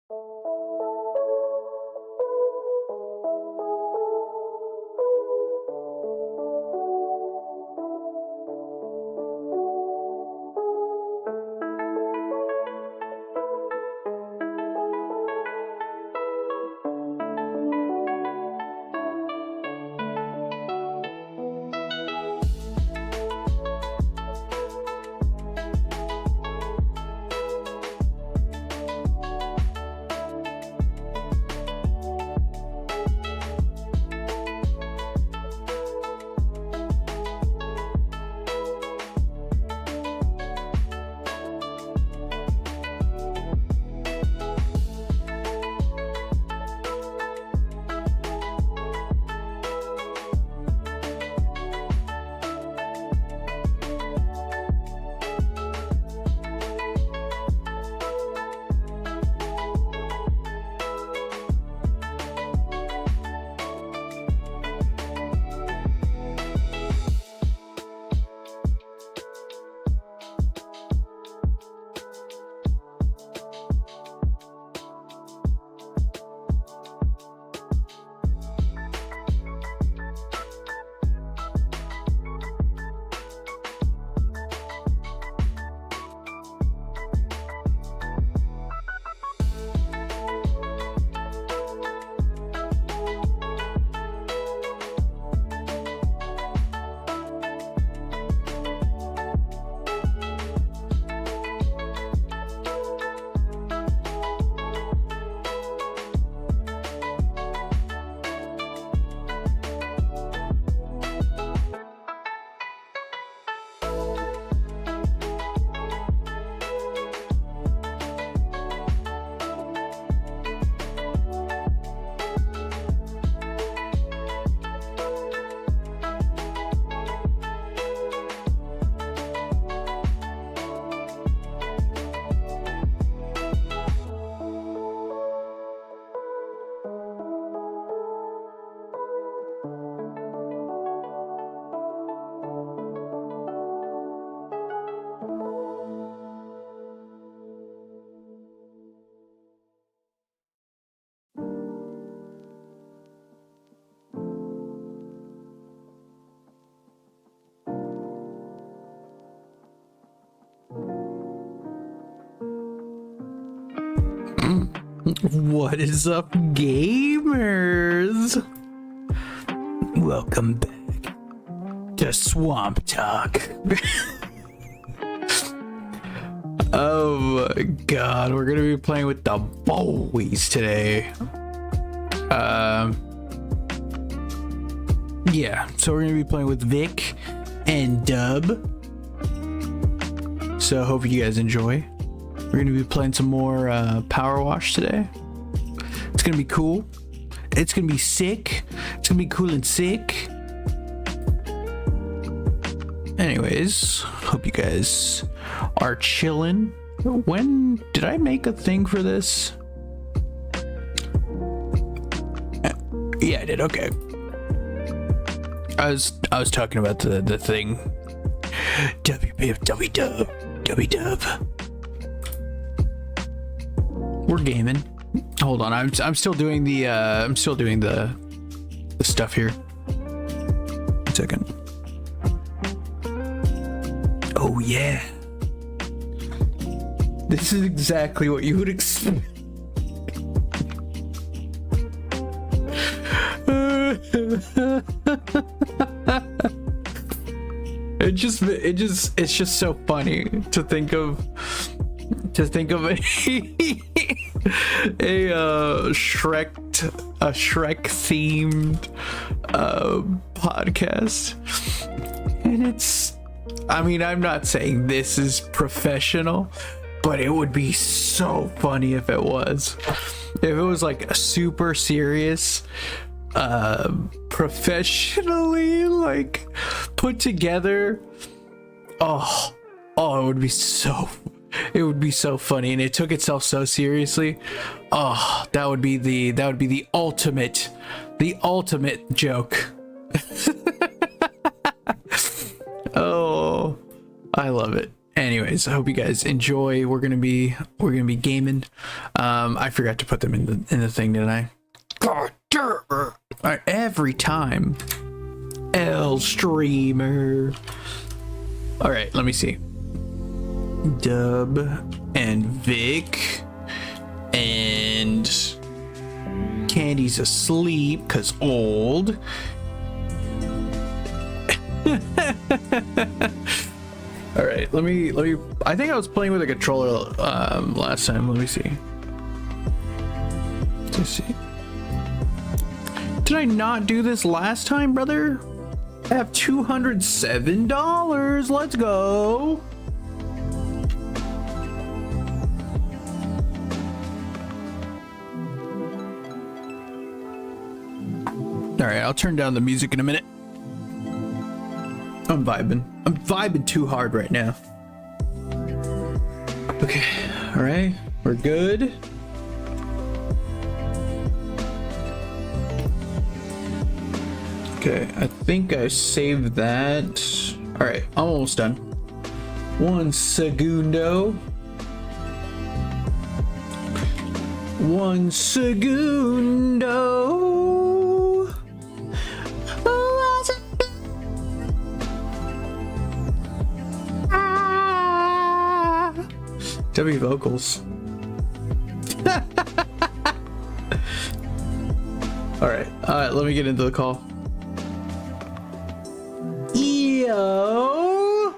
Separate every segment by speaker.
Speaker 1: What is up, gamers? Welcome back to Swamp Talk. Oh my god, we're gonna be playing with the Boiz today. Yeah, so we're gonna be playing with Vic and Dub. So hope you guys enjoy. We're gonna be playing some more Power Wash today. It's gonna be cool. It's gonna be sick. It's gonna be cool and sick. Anyways, hope you guys are chilling. When did I make a thing for this? Yeah, I did. Okay. I was talking about the thing. W-dub. We're gaming. Hold on, I'm still doing the the stuff here. 1 second. Oh yeah. This is exactly what you would expect. It's just so funny to think of a Shrek themed podcast, and I mean, I'm not saying this is professional, but it would be so funny if it was. If it was like a super serious, professionally like put together. Oh, it would be so funny, and it took itself so seriously. Oh, that would be the ultimate joke. Oh, I love it. Anyways, anyways, I hope you guys enjoy. We're gonna be gaming. I forgot to put them in the thing, didn't I? God damn it. All right, every time. L streamer. All right, let me see. Dub and Vic and Candy's asleep because old. All right, let me. I think I was playing with a controller last time. Let me see. Let's see. Did I not do this last time, brother? I have $207. Let's go. All right, I'll turn down the music in a minute. I'm vibing too hard right now. Okay, all right, we're good. Okay, I think I saved that. All right, I'm almost done. 1 segundo. 1 segundo. W vocals. All right, let me get into the call. Yo.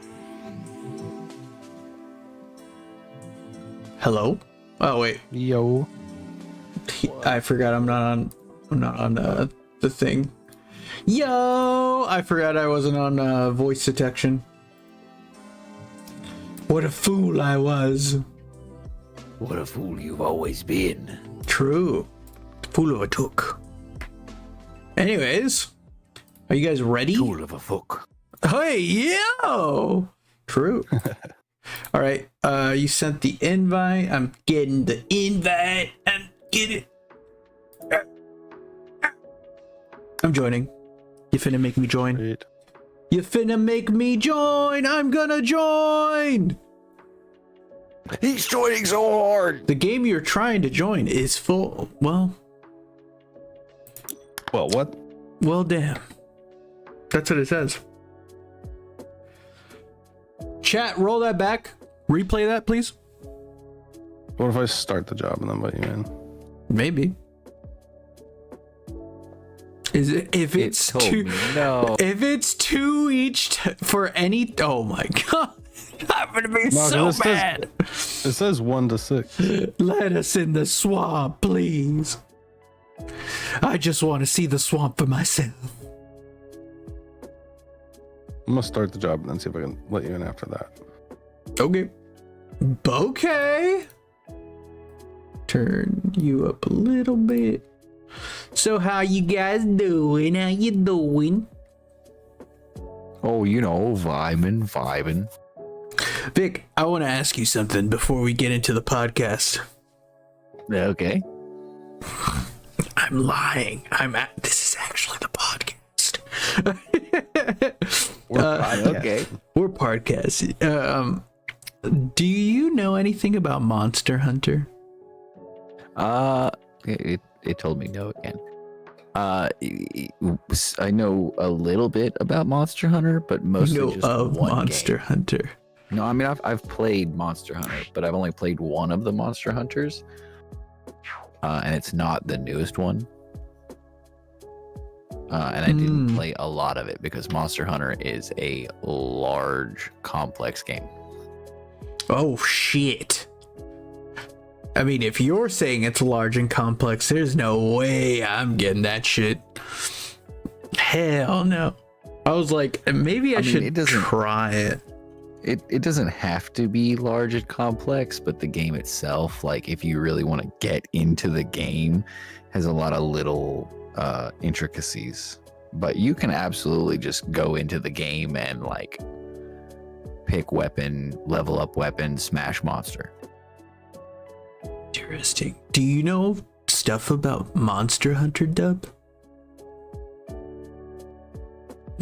Speaker 1: Hello. Oh wait.
Speaker 2: Yo.
Speaker 1: I forgot I'm not on the thing. Yo. I forgot I wasn't on voice detection. What a fool I was.
Speaker 3: What a fool you've always been.
Speaker 1: True. Fool of a took. Anyways, are you guys ready?
Speaker 3: Fool of a fuck.
Speaker 1: Hey, yo! True. All right, you sent the invite. I'm getting the invite. I'm joining. You finna make me join?
Speaker 2: Great.
Speaker 1: You finna make me join? I'm gonna join!
Speaker 3: He's joining so hard.
Speaker 1: The game you're trying to join is full. Well,
Speaker 2: what?
Speaker 1: well, damn. That's what it says. Chat, roll that back. Replay that, please.
Speaker 2: What if I start the job and then let you in?
Speaker 1: Maybe. Is it if it's two?
Speaker 3: No.
Speaker 1: If it's two each for any? Oh my god! I'm gonna be so mad.
Speaker 2: It says 1 to 6.
Speaker 1: Let us in the swamp, please. I just want to see the swamp for myself.
Speaker 2: I'm gonna start the job and then see if I can let you in after that.
Speaker 1: Okay. Okay. Turn you up a little bit. So how you guys doing? How you doing?
Speaker 3: Oh, you know, vibing.
Speaker 1: Vic, I want to ask you something before we get into the podcast.
Speaker 3: Okay.
Speaker 1: I'm lying. This is actually the podcast.
Speaker 3: Okay.
Speaker 1: We're podcast. Do you know anything about Monster Hunter?
Speaker 3: It told me no again. I know a little bit about Monster Hunter, but mostly just
Speaker 1: of
Speaker 3: one
Speaker 1: Monster
Speaker 3: game.
Speaker 1: Hunter.
Speaker 3: No, I mean I've played Monster Hunter, but I've only played one of the Monster Hunters, and it's not the newest one. And I didn't play a lot of it because Monster Hunter is a large, complex game.
Speaker 1: Oh shit. I mean, if you're saying it's large and complex, there's no way I'm getting that shit. Hell no. I was like, maybe I should try it.
Speaker 3: It doesn't have to be large and complex, but the game itself, like if you really want to get into the game, has a lot of little intricacies. But you can absolutely just go into the game and like pick weapon, level up weapon, smash monster.
Speaker 1: Interesting. Do you know stuff about Monster Hunter, Dub?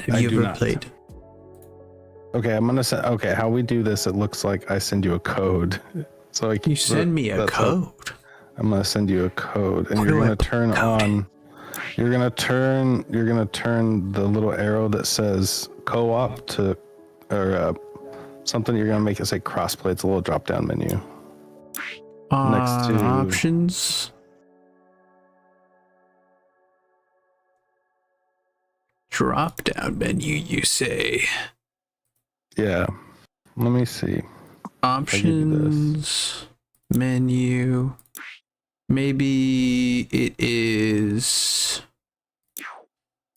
Speaker 1: Have you ever played?
Speaker 2: Okay, I'm gonna send. Okay, how we do this? It looks like I send you a code. So
Speaker 1: You send me a code.
Speaker 2: I'm gonna send you a code, and
Speaker 1: Where
Speaker 2: you're
Speaker 1: do I
Speaker 2: gonna
Speaker 1: put
Speaker 2: turn
Speaker 1: code?
Speaker 2: on. You're gonna turn the little arrow that says co-op to, or something. You're gonna make it say crossplay. It's a little drop-down menu. Next to-
Speaker 1: Options. Drop down menu, you say.
Speaker 2: Yeah. Let me see.
Speaker 1: Options menu. Maybe it is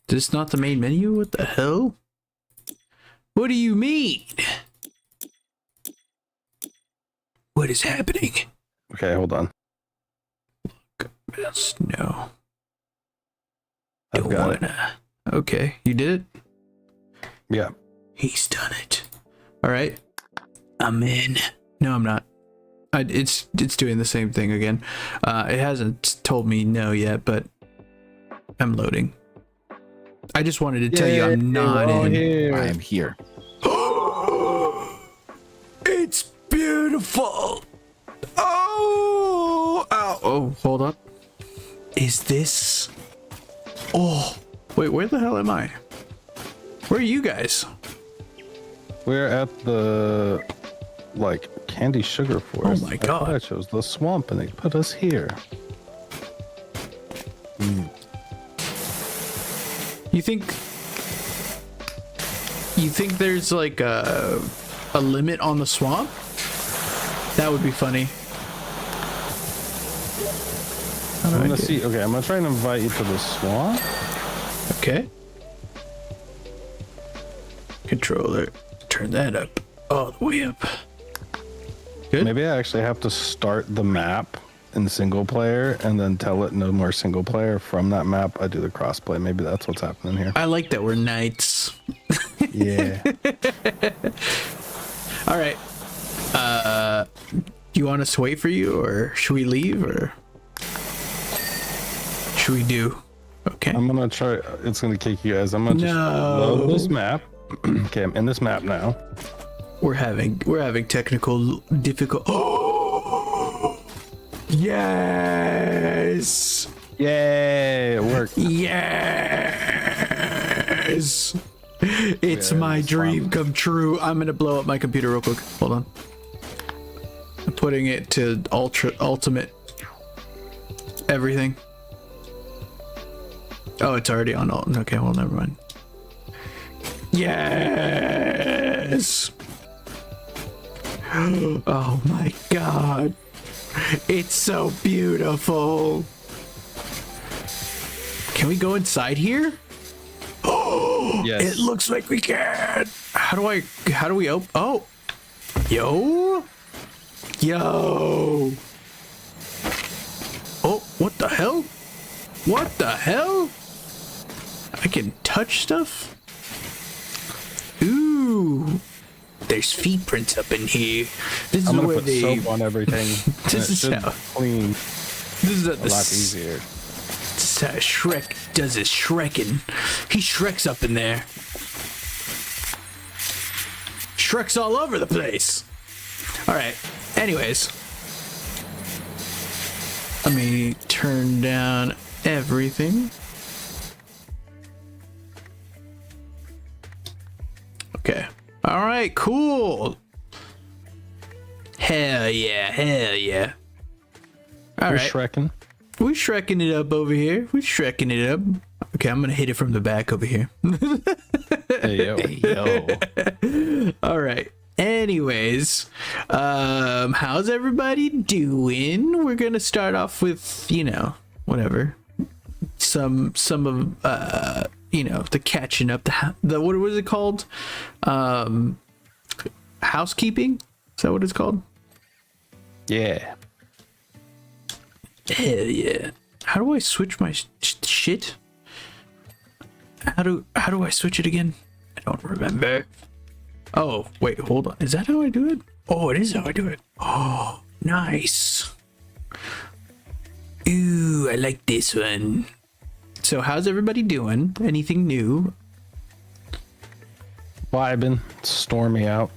Speaker 1: this not the main menu? What the hell? What do you mean? What is happening?
Speaker 2: Okay, hold on.
Speaker 1: Yes, no.
Speaker 2: I've
Speaker 1: Don't
Speaker 2: got it.
Speaker 1: wanna. Okay, you did it?
Speaker 2: Yeah.
Speaker 1: He's done it. All right. I'm in. No, I'm not. It's doing the same thing again. It hasn't told me no yet, but I'm loading. I just wanted to tell you I'm not in.
Speaker 2: Here.
Speaker 3: I am here.
Speaker 1: It's beautiful. Oh, ow. Oh, hold up. Is this? Oh, wait. Where the hell am I? Where are you guys?
Speaker 2: We're at the candy sugar forest.
Speaker 1: Oh my God.
Speaker 2: I chose the swamp and they put us here.
Speaker 1: You think there's like a limit on the swamp? That would be funny. How do
Speaker 2: I'm
Speaker 1: I
Speaker 2: gonna
Speaker 1: do-
Speaker 2: see. Okay, I'm gonna try and invite you to the swamp.
Speaker 1: Okay. Controller. Turn that up. All the way up. Good.
Speaker 2: Maybe I actually have to start the map in single player and then tell it no more single player. From that map, I do the crossplay. Maybe that's what's happening here.
Speaker 1: I like that we're knights.
Speaker 2: Yeah.
Speaker 1: All right. Do you want us to wait for you, or should we leave, or should we do? Okay.
Speaker 2: I'm gonna try. It's gonna kick you guys. I'm gonna just
Speaker 1: No.
Speaker 2: load this map. Okay, I'm in this map now.
Speaker 1: We're having technical difficult. Oh! Yes.
Speaker 2: Yay! It worked.
Speaker 1: Yes. It's
Speaker 2: Yeah,
Speaker 1: my
Speaker 2: it's
Speaker 1: dream
Speaker 2: fun.
Speaker 1: come true. I'm gonna blow up my computer real quick. Hold on. I'm putting it to ultimate everything. Oh, it's already on alt. Okay, well, never mind. Yes. Oh my God. It's so beautiful. Can we go inside here?
Speaker 2: Yes.
Speaker 1: It looks like we can. How do we open? Oh, yo. Oh, what the hell? What the hell? I can touch stuff? Ooh. There's feet prints up in here. This is
Speaker 2: I'm gonna
Speaker 1: where
Speaker 2: put
Speaker 1: they.
Speaker 2: soap on everything.
Speaker 1: This
Speaker 2: and it
Speaker 1: is
Speaker 2: should
Speaker 1: how-
Speaker 2: clean
Speaker 1: This is
Speaker 2: a lot easier.
Speaker 1: This is how Shrek does his Shrekin. He Shreks up in there. Shrek's all over the place. All right. Anyways, let me turn down everything. Okay. All right. Cool. Hell yeah. Hell yeah. All
Speaker 2: We're
Speaker 1: right.
Speaker 2: Shrekin.
Speaker 1: We're Shreking it up over here. We're Shreking it up. Okay, I'm gonna hit it from the back over here.
Speaker 2: Hey yo.
Speaker 3: Yo.
Speaker 1: All right. Anyways, how's everybody doing? We're gonna start off with, whatever. Some of the catching up, the what was it called? Housekeeping? Is that what it's called?
Speaker 2: Yeah.
Speaker 1: Hell yeah. How do I switch my shit? How do I switch it again? I don't remember. Oh, wait, hold on. Is that how I do it? Oh, it is how I do it. Oh, nice. Ooh, I like this one. So how's everybody doing? Anything new?
Speaker 2: vibing, stormy out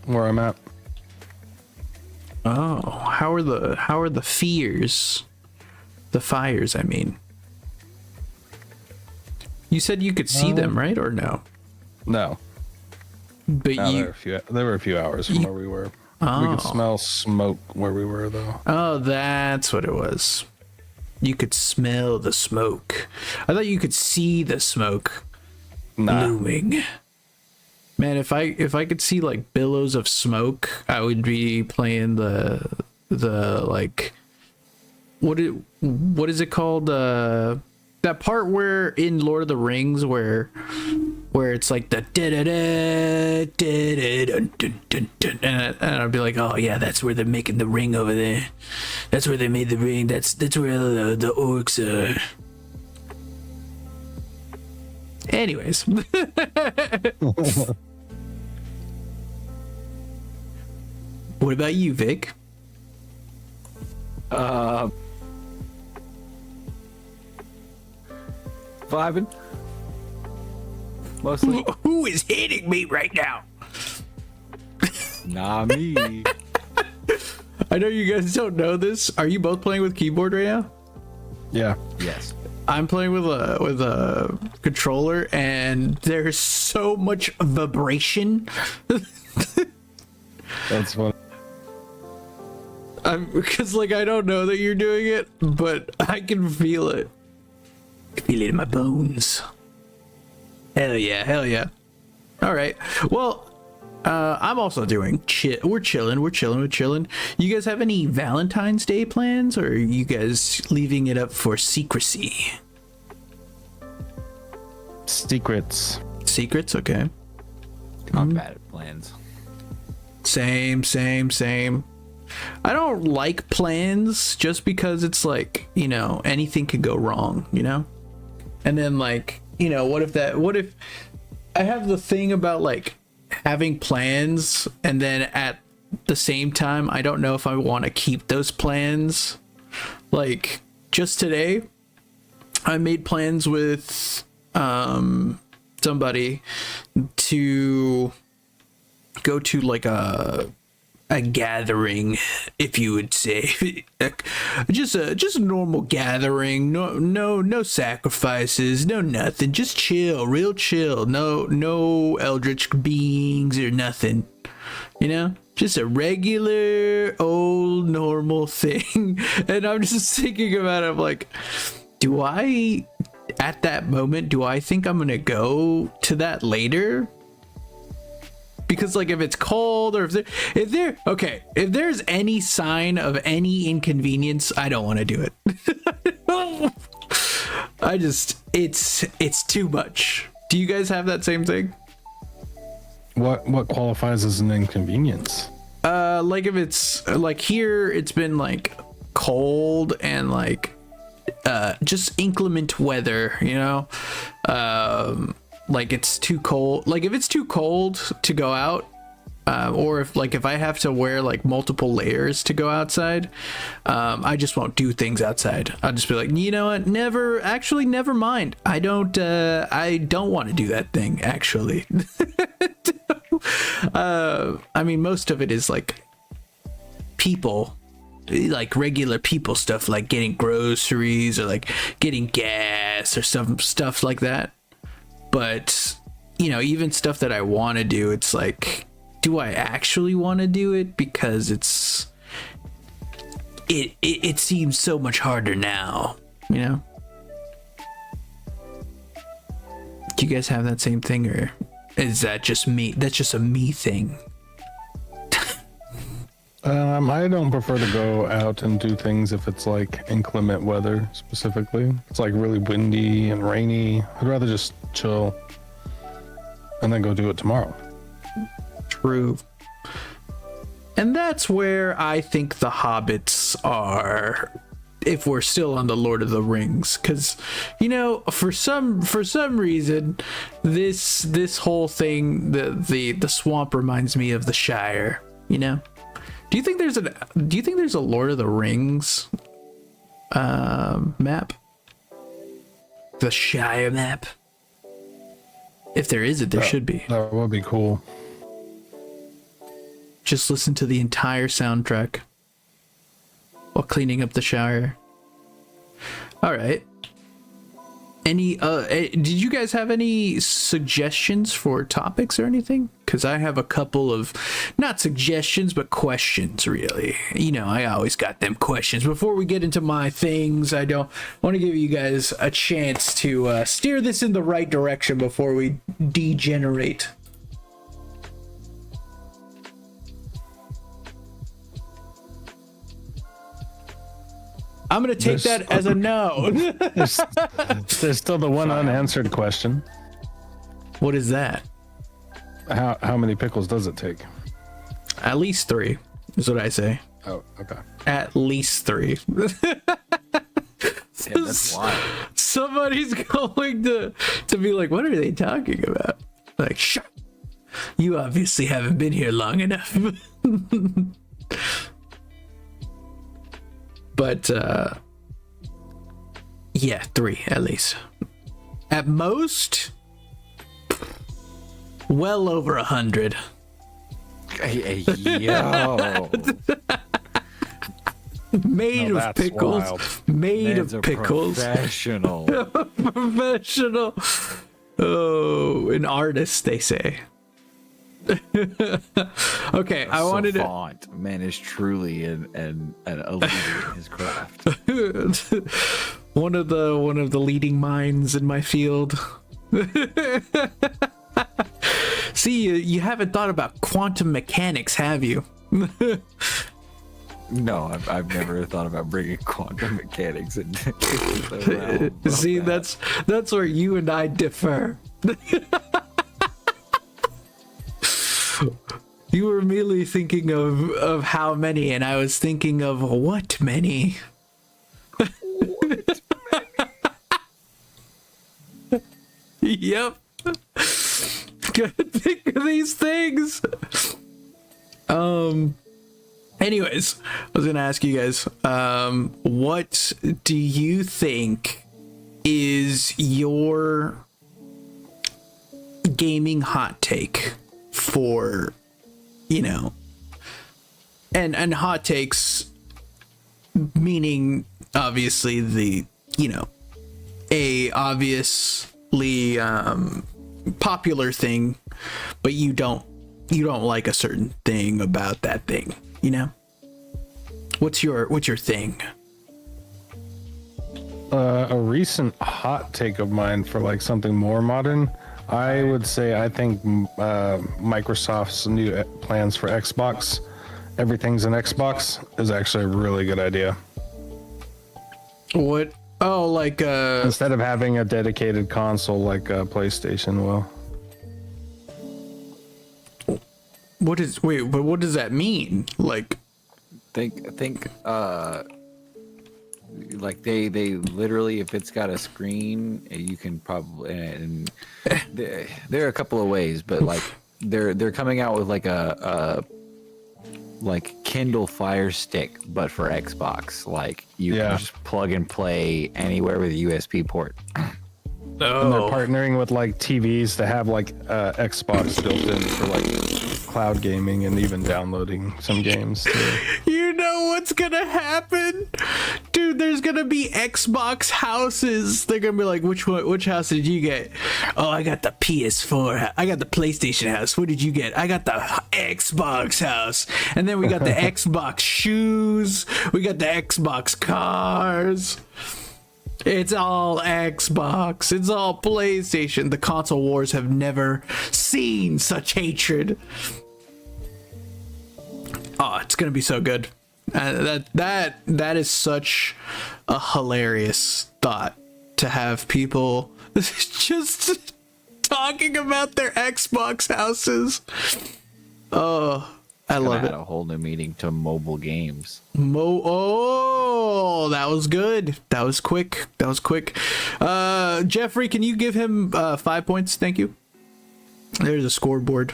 Speaker 2: where I'm at.
Speaker 1: Oh, how are the fears? The fires, I mean. You said you could see them, right? Or no?
Speaker 2: No.
Speaker 1: But
Speaker 2: No, they were a few hours from where we were. We could smell smoke where we were, though.
Speaker 1: Oh, that's what it was. You could smell the smoke. I thought you could see the smoke looming. Man, if I could see like billows of smoke, I would be playing the like what is it called? That part where in Lord of the Rings where it's like the and I'd be like, oh yeah, that's where they're making the ring over there. That's where they made the ring. That's where the orcs are. Anyways. What about you, Vic?
Speaker 3: Vibing. Mostly.
Speaker 1: Who is hitting me right now?
Speaker 3: Nah, me.
Speaker 1: I know you guys don't know this. Are you both playing with keyboard right now?
Speaker 2: Yeah.
Speaker 3: Yes.
Speaker 1: I'm playing with a controller, and there's so much vibration.
Speaker 2: That's fun.
Speaker 1: Because like I don't know that you're doing it, but I can feel it. I can feel it in my bones. Hell yeah, hell yeah. All right. Well, I'm also doing We're chilling. You guys have any Valentine's Day plans, or are you guys leaving it up for secrecy?
Speaker 2: Secrets.
Speaker 1: Secrets, okay.
Speaker 3: I'm bad at plans.
Speaker 1: Same. I don't like plans just because it's like, you know, anything could go wrong, you know? And then like, you know, what if I have the thing about like having plans and then at the same time, I don't know if I want to keep those plans. Like just today, I made plans with somebody to go to like a gathering, if you would say. just a normal gathering, no sacrifices, no nothing, just chill, real chill, no eldritch beings or nothing, you know, just a regular old normal thing. And I'm just thinking about it, I'm like, at that moment, do I think I'm gonna go to that later? Because like if it's cold or if there's any sign of any inconvenience, I don't want to do it. It's too much. Do you guys have that same thing?
Speaker 2: What qualifies as an inconvenience?
Speaker 1: Like if it's like here, it's been like cold and like just inclement weather, you know. Like it's too cold. Like if it's too cold to go out, or if I have to wear like multiple layers to go outside, I just won't do things outside. I'll just be like, you know what? Never mind. I don't want to do that thing actually. I mean, most of it is like people, like regular people stuff, like getting groceries or like getting gas or some stuff like that. But, you know, even stuff that I want to do, it's like, do I actually want to do it? Because it seems so much harder now, you know? Do you guys have that same thing, or is that just me? That's just a me thing.
Speaker 2: I don't prefer to go out and do things if it's like inclement weather specifically. It's like really windy and rainy. I'd rather just chill and then go do it tomorrow.
Speaker 1: True. And that's where I think the hobbits are, if we're still on the Lord of the Rings, because, you know, for some reason, this whole thing, the swamp reminds me of the Shire, you know. Do you think there's a Lord of the Rings map? The Shire map? If there isn't, there should be.
Speaker 2: That would be cool.
Speaker 1: Just listen to the entire soundtrack while cleaning up the shower. All right. Did you guys have any suggestions for topics or anything? Because I have a couple of, not suggestions, but questions, really. You know, I always got them questions. Before we get into my things, I don't want to give you guys a chance to steer this in the right direction before we degenerate. I'm going to take that as a no.
Speaker 2: There's still the one unanswered question.
Speaker 1: What is that?
Speaker 2: How many pickles does it take?
Speaker 1: At least 3 is what I say.
Speaker 2: Oh, okay.
Speaker 1: At least 3.
Speaker 3: Yeah, that's wild.
Speaker 1: Somebody's going to be like, what are they talking about? Like, shut. You obviously haven't been here long enough. But yeah, 3 at least. At most, well over 100.
Speaker 3: Hey, yo.
Speaker 1: Made of pickles.
Speaker 2: Wild.
Speaker 1: Made
Speaker 3: Man's
Speaker 1: of
Speaker 3: a
Speaker 1: pickles.
Speaker 3: Professional.
Speaker 1: Professional. Oh, an artist, they say. Okay, I wanted to.
Speaker 3: Savant. Man is truly an elite in his craft.
Speaker 1: one of the leading minds in my field. See, you haven't thought about quantum mechanics, have you?
Speaker 3: No, I've never thought about bringing quantum mechanics into the realm of
Speaker 1: See,
Speaker 3: that.
Speaker 1: that's where you and I differ. You were merely thinking of how many, and I was thinking of what many. Yep. Gotta think of these things. Anyways, I was gonna ask you guys, what do you think is your gaming hot take for, you know, and hot takes meaning obviously the, you know, a obviously popular thing, but you don't like a certain thing about that thing, you know? What's your thing?
Speaker 2: A recent hot take of mine for like something more modern, I would say I think Microsoft's new plans for Xbox, everything's an Xbox, is actually a really good idea.
Speaker 1: What? Oh, like
Speaker 2: Instead of having a dedicated console like PlayStation will.
Speaker 1: what does that mean? Like,
Speaker 3: think like they literally, if it's got a screen, you can probably, and there are a couple of ways, but like they're coming out with like a like Kindle Fire Stick, but for Xbox. Like you can just plug and play anywhere with a USB port.
Speaker 2: And they're partnering with like TVs to have like Xbox built in for like cloud gaming and even downloading some games too.
Speaker 1: you know what's gonna happen, dude? There's gonna be Xbox houses. They're gonna be like, which house did you get? Oh, I got the PS4. I got the PlayStation house. What did you get? I got the Xbox house. And then we got the Xbox shoes. We got the Xbox cars. It's all Xbox. It's all PlayStation. The console wars have never seen such hatred. Oh, it's gonna be so good. That is such a hilarious thought, to have people just talking about their Xbox houses. Oh, I love it.
Speaker 3: Add a whole new meaning to mobile games.
Speaker 1: Oh, that was good. That was quick. Jeffrey, can you give him 5 points? Thank you. There's a scoreboard.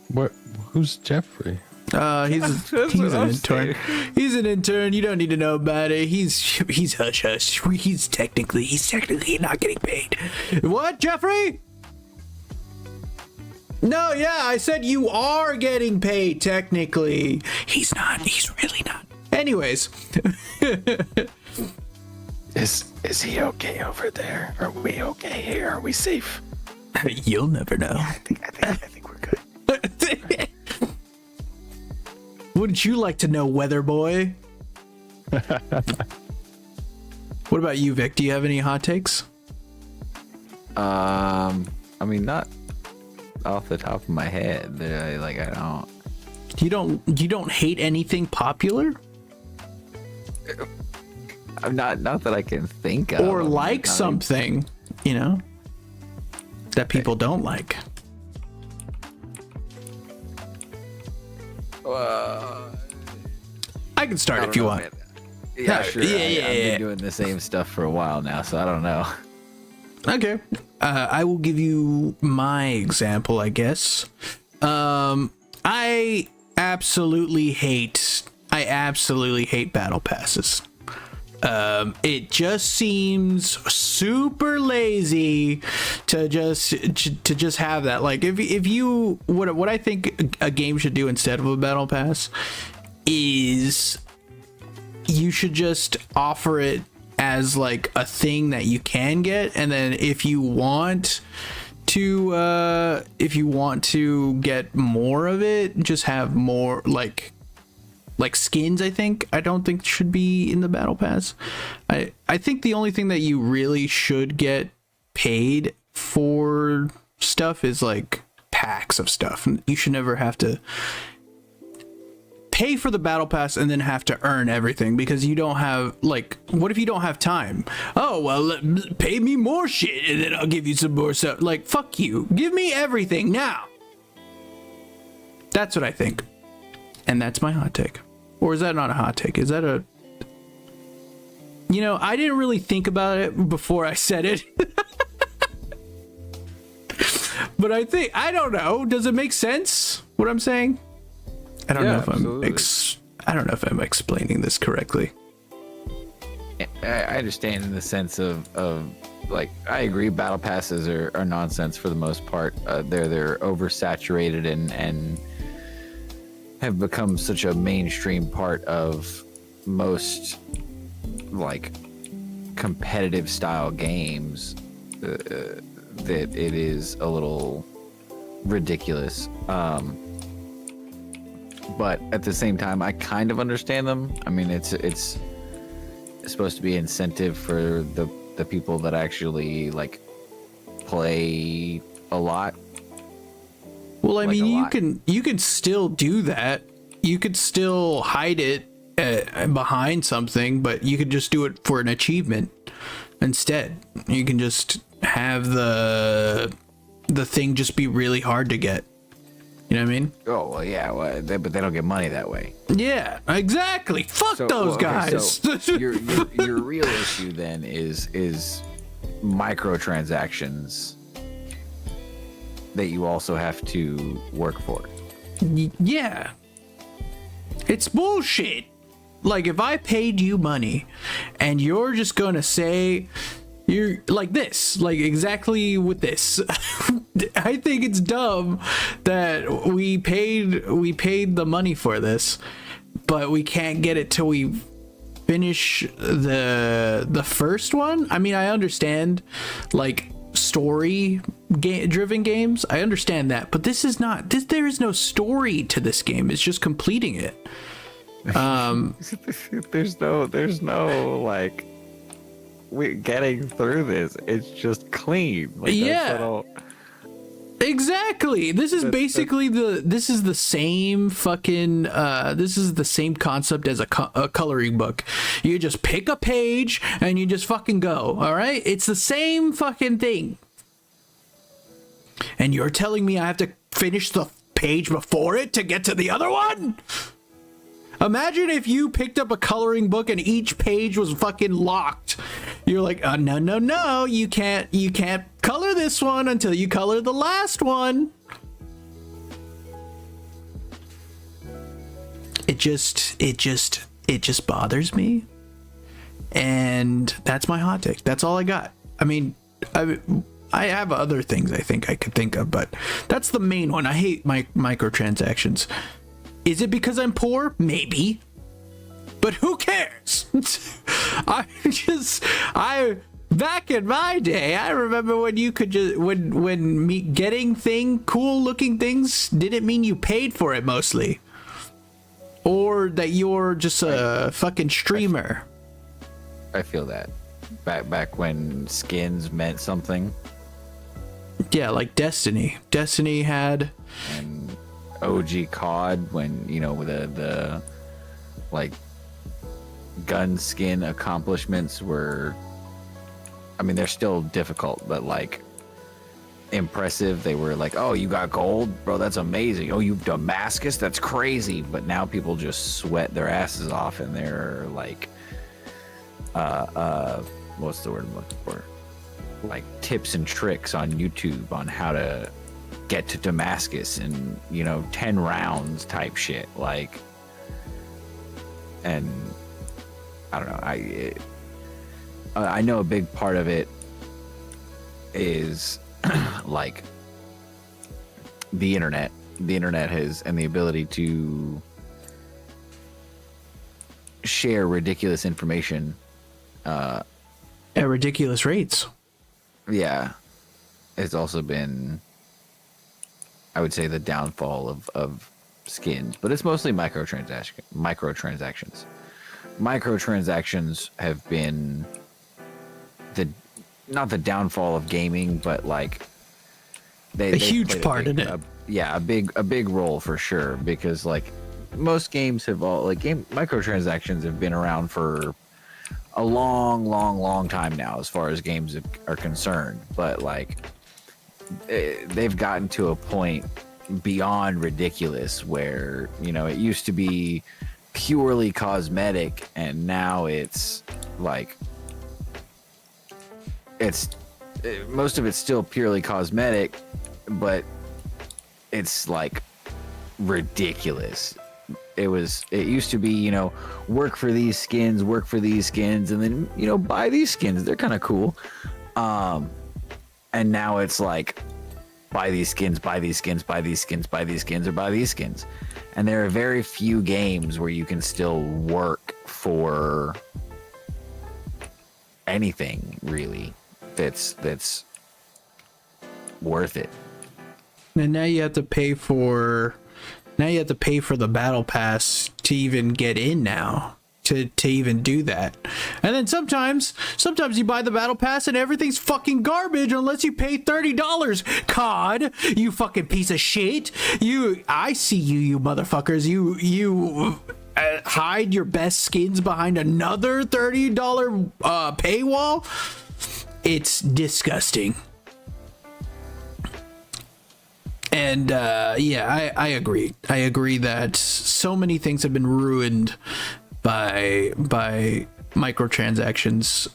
Speaker 2: What? Who's Jeffrey?
Speaker 1: He's an intern. He's an intern. You don't need to know about it. He's hush hush. He's technically not getting paid. What, Jeffrey? No, yeah, I said you are getting paid technically. He's not. He's really not. Anyways.
Speaker 2: Is he okay over there? Are we okay here? Are we safe?
Speaker 1: You'll never know.
Speaker 2: I think we're good.
Speaker 1: Wouldn't you like to know, weather boy? What about you, Vic? Do you have any hot takes?
Speaker 3: I mean, not off the top of my head. I don't.
Speaker 1: You don't hate anything popular
Speaker 3: I'm not that I can think of.
Speaker 1: or like something, you know, that people don't like. I can start if you want.
Speaker 3: Man. Yeah, sure.
Speaker 1: Yeah,
Speaker 3: I've
Speaker 1: yeah.
Speaker 3: been doing the same stuff for a while now, so I don't know.
Speaker 1: Okay. I will give you my example, I guess. I absolutely hate battle passes. It just seems super lazy to just have that. Like if you what I think a game should do instead of a battle pass is you should just offer it as like a thing that you can get, and then if you want to get more of it, just have more like skins. I don't think should be in the battle pass. I think the only thing that you really should get paid for stuff is like packs of stuff. You should never have to pay for the battle pass and then have to earn everything, because you don't have, like, what if you don't have time? Oh, well, pay me more shit and then I'll give you some more stuff. Like, fuck you. Give me everything now. That's what I think. And that's my hot take. Or is that not a hot take? Is that a... You know, I didn't really think about it before I said it. But I don't know. Does it make sense what I'm saying? I don't know if I don't know if I'm explaining this correctly.
Speaker 3: I understand in the sense of like, I agree, battle passes are nonsense for the most part. They're oversaturated and have become such a mainstream part of most like competitive style games that it is a little ridiculous. But at the same time, I kind of understand them. I mean, it's supposed to be incentive for the people that actually like play a lot.
Speaker 1: Well, I mean, you can still do that. You could still hide it behind something, but you could just do it for an achievement instead. You can just have the thing just be really hard to get. You know what I mean?
Speaker 3: Oh, well, yeah, but they don't get money that way.
Speaker 1: Yeah, exactly. Fuck those guys.
Speaker 3: So your real issue then is microtransactions that you also have to work for.
Speaker 1: Yeah. It's bullshit. Like, if I paid you money and you're just gonna say you're like this, like exactly with this. I think it's dumb that we paid the money for this, but we can't get it till we finish the first one. I mean, I understand like story driven games. I understand that, but this is not. There is no story to this game. It's just completing it.
Speaker 3: There's no like we're getting through this. It's just clean. Like,
Speaker 1: yeah. Exactly. This is basically this is the same fucking this is the same concept as a coloring book. You just pick a page and you just fucking go. All right? It's the same fucking thing. And you're telling me I have to finish the page before it to get to the other one? Imagine if you picked up a coloring book and each page was fucking locked. You're like, no, you can't color this one until you color the last one. It just bothers me. And that's my hot take. That's all I got. I mean, I have other things I think I could think of, but that's the main one. I hate microtransactions. Is it because I'm poor? Maybe. But who cares? Back in my day, I remember when you could just when me getting cool looking things didn't mean you paid for it mostly, or that you're just a fucking streamer.
Speaker 3: I feel that back when skins meant something.
Speaker 1: Yeah, like Destiny. Destiny had
Speaker 3: And OG COD, when with the like gun skin accomplishments were, I mean, they're still difficult, but like impressive. They were like, oh, you got gold, bro, that's amazing. Oh, you've Damascus, that's crazy. But now people just sweat their asses off, and they're like what's the word I'm looking for, like tips and tricks on YouTube on how to get to Damascus in 10 rounds type shit, like. And I don't know, I know a big part of it is like the internet has, and the ability to share ridiculous information
Speaker 1: at ridiculous rates.
Speaker 3: Yeah, it's also been, I would say, the downfall of skins, but it's mostly microtransactions. Microtransactions have been not the downfall of gaming, but like they
Speaker 1: huge part in it.
Speaker 3: A big role for sure, because like most games have microtransactions have been around for a long time now as far as games are concerned, but like they've gotten to a point beyond ridiculous where it used to be purely cosmetic, and now it's like most of it's still purely cosmetic, but it's like ridiculous. It used to be work for these skins, and then buy these skins, they're kind of cool, and now it's like buy these skins, or buy these skins. And there are very few games where you can still work for anything really that's worth it.
Speaker 1: And now you have to pay for the battle pass to even get in now. To even do that. And then sometimes you buy the battle pass and everything's fucking garbage unless you pay $30. COD, you fucking piece of shit. I see you motherfuckers. You hide your best skins behind another $30 paywall. It's disgusting. And I agree. I agree that so many things have been ruined by microtransactions.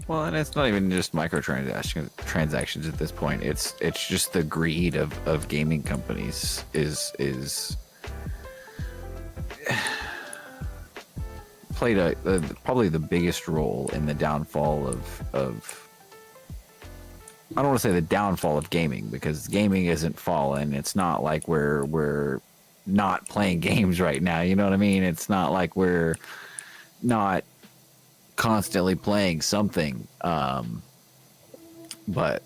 Speaker 3: Well, and it's not even just transactions at this point. It's just the greed of gaming companies is played probably the biggest role in the downfall of I don't want to say the downfall of gaming, because gaming isn't fallen. It's not like we're not playing games right now, you know what I mean? It's not like we're not constantly playing something, but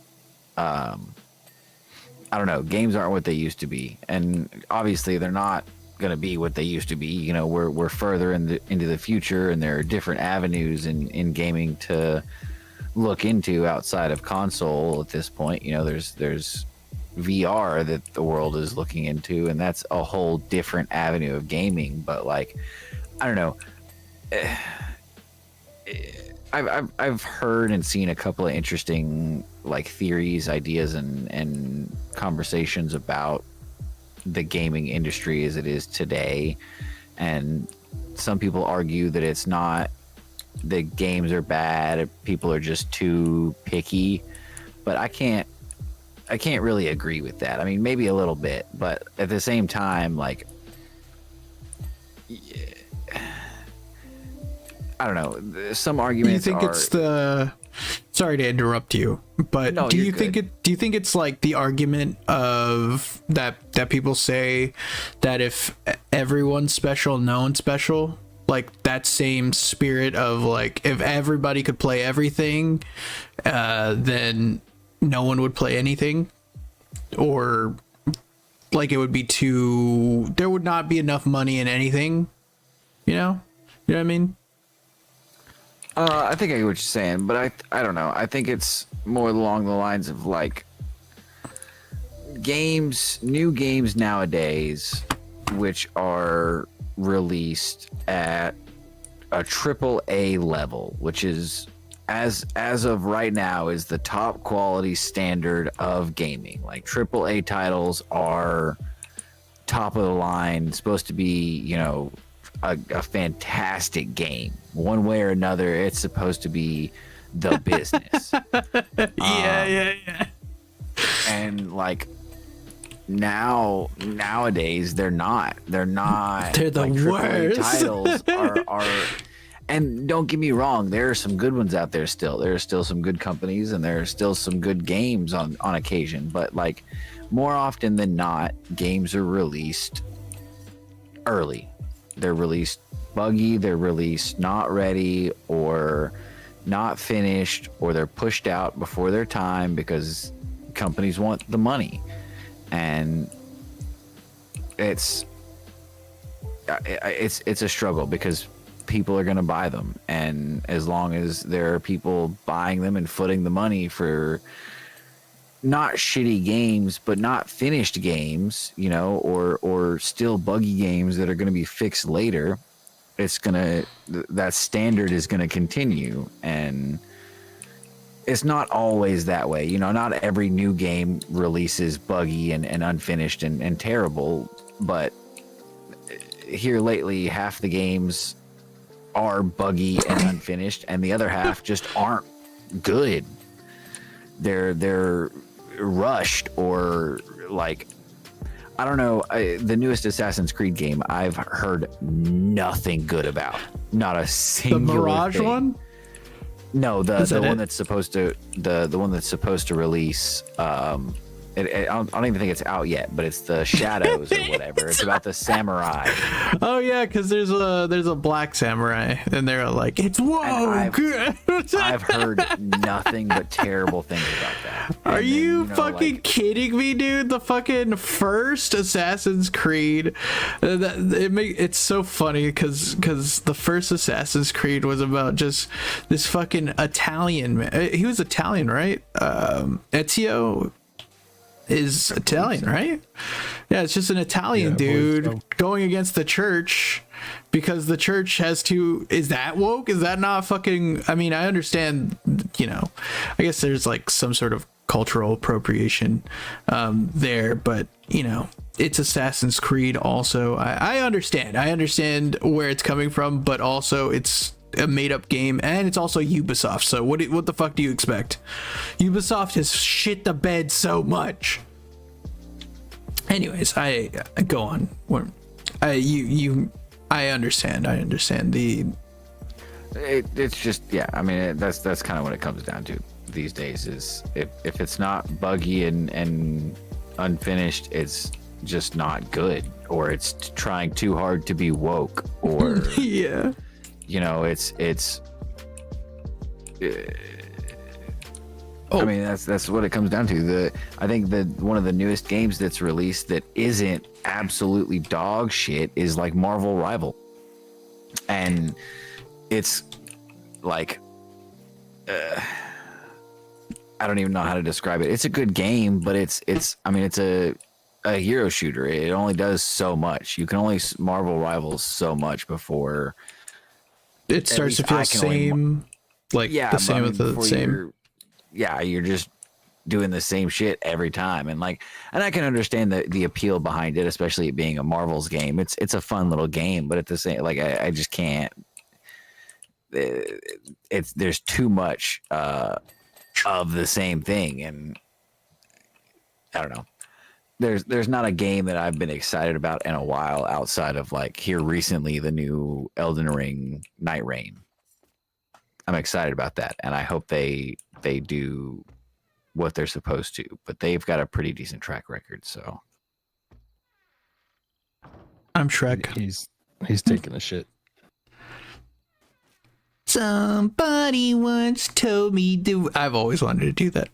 Speaker 3: I don't know, games aren't what they used to be, and obviously they're not going to be what they used to be. We're further into the future, and there are different avenues in gaming to look into outside of console at this point. There's VR that the world is looking into, and that's a whole different avenue of gaming. But like, I don't know, I've heard and seen a couple of interesting like theories, ideas, and conversations about the gaming industry as it is today. And some people argue that it's not, the games are bad, people are just too picky, but I can't really agree with that. I mean, maybe a little bit, but at the same time, like, I don't know. Some arguments
Speaker 1: you think sorry to interrupt you, but
Speaker 3: No,
Speaker 1: do
Speaker 3: you're
Speaker 1: you think
Speaker 3: good.
Speaker 1: do you think it's like the argument of that people say that if everyone's special, no one's special? Like that same spirit of like if everybody could play everything, then no one would play anything, or like it would be there would not be enough money in anything, you know what I mean?
Speaker 3: I think I get what you're saying, but I don't know. I think it's more along the lines of like new games nowadays, which are released at a triple A level, which is as of right now is the top quality standard of gaming. Like triple A titles are top of the line, supposed to be, you know, a fantastic game. One way or another, it's supposed to be the business.
Speaker 1: Yeah.
Speaker 3: And like nowadays they're not
Speaker 1: They're the
Speaker 3: like, AAA
Speaker 1: worst.
Speaker 3: titles are and don't get me wrong, there are some good ones out there still. There are still some good companies and there are still some good games on occasion, but like more often than not, games are released early. They're released buggy, they're released not ready or not finished, or they're pushed out before their time because companies want the money. And it's a struggle because people are going to buy them, and as long as there are people buying them and footing the money for not shitty games but not finished games, you know, or still buggy games that are going to be fixed later, that standard is going to continue. And it's not always that way, you know. Not every new game releases buggy and unfinished and terrible, but here lately half the games are buggy and unfinished and the other half just aren't good. They're rushed, or like, I don't know, the newest Assassin's Creed game I've heard nothing good about. Not a
Speaker 1: The
Speaker 3: singular
Speaker 1: Mirage
Speaker 3: thing.
Speaker 1: one?
Speaker 3: No, the
Speaker 1: that
Speaker 3: one
Speaker 1: it?
Speaker 3: that's supposed to the one that's supposed to release. I don't even think it's out yet, but it's the Shadows or whatever. It's about the samurai.
Speaker 1: Oh yeah, because there's a black samurai, and they're like, it's woke.
Speaker 3: I've heard nothing but terrible things about that.
Speaker 1: Are
Speaker 3: And then,
Speaker 1: you
Speaker 3: know,
Speaker 1: fucking
Speaker 3: like,
Speaker 1: kidding me, dude? The fucking first Assassin's Creed, it's so funny because the first Assassin's Creed was about just this fucking Italian man. He was Italian, right? Ezio is Italian, right? Yeah, it's just an Italian dude going against the church because the church has to. Is that woke? Is that not fucking? I mean, I understand, you know, I guess there's like some sort of cultural appropriation there, but you know, it's Assassin's Creed also. I understand where it's coming from, but also it's a made-up game, and it's also Ubisoft, so what the fuck do you expect? Ubisoft has shit the bed so much. Anyways, I go on. I understand the
Speaker 3: it's just, yeah, I mean, that's kind of what it comes down to these days, is if it's not buggy and unfinished, it's just not good, or it's trying too hard to be woke, or
Speaker 1: yeah.
Speaker 3: you know, I mean, that's what it comes down to. I think that one of the newest games that's released that isn't absolutely dog shit is like Marvel Rival, and it's like, I don't even know how to describe it. It's a good game, but it's I mean, it's a hero shooter. It only does so much. You can only Marvel Rivals so much before
Speaker 1: It starts to feel the same, like the same with the same.
Speaker 3: You're just doing the same shit every time, and I can understand the appeal behind it, especially it being a Marvel's game. It's a fun little game, but at the same, like, I just can't. There's too much of the same thing, and I don't know. There's not a game that I've been excited about in a while outside of, like, here recently, the new Elden Ring Night Rain. I'm excited about that, and I hope they do what they're supposed to. But they've got a pretty decent track record, so
Speaker 1: I'm Shrek.
Speaker 2: He's taking a shit.
Speaker 1: Somebody once told me to. I've always wanted to do that.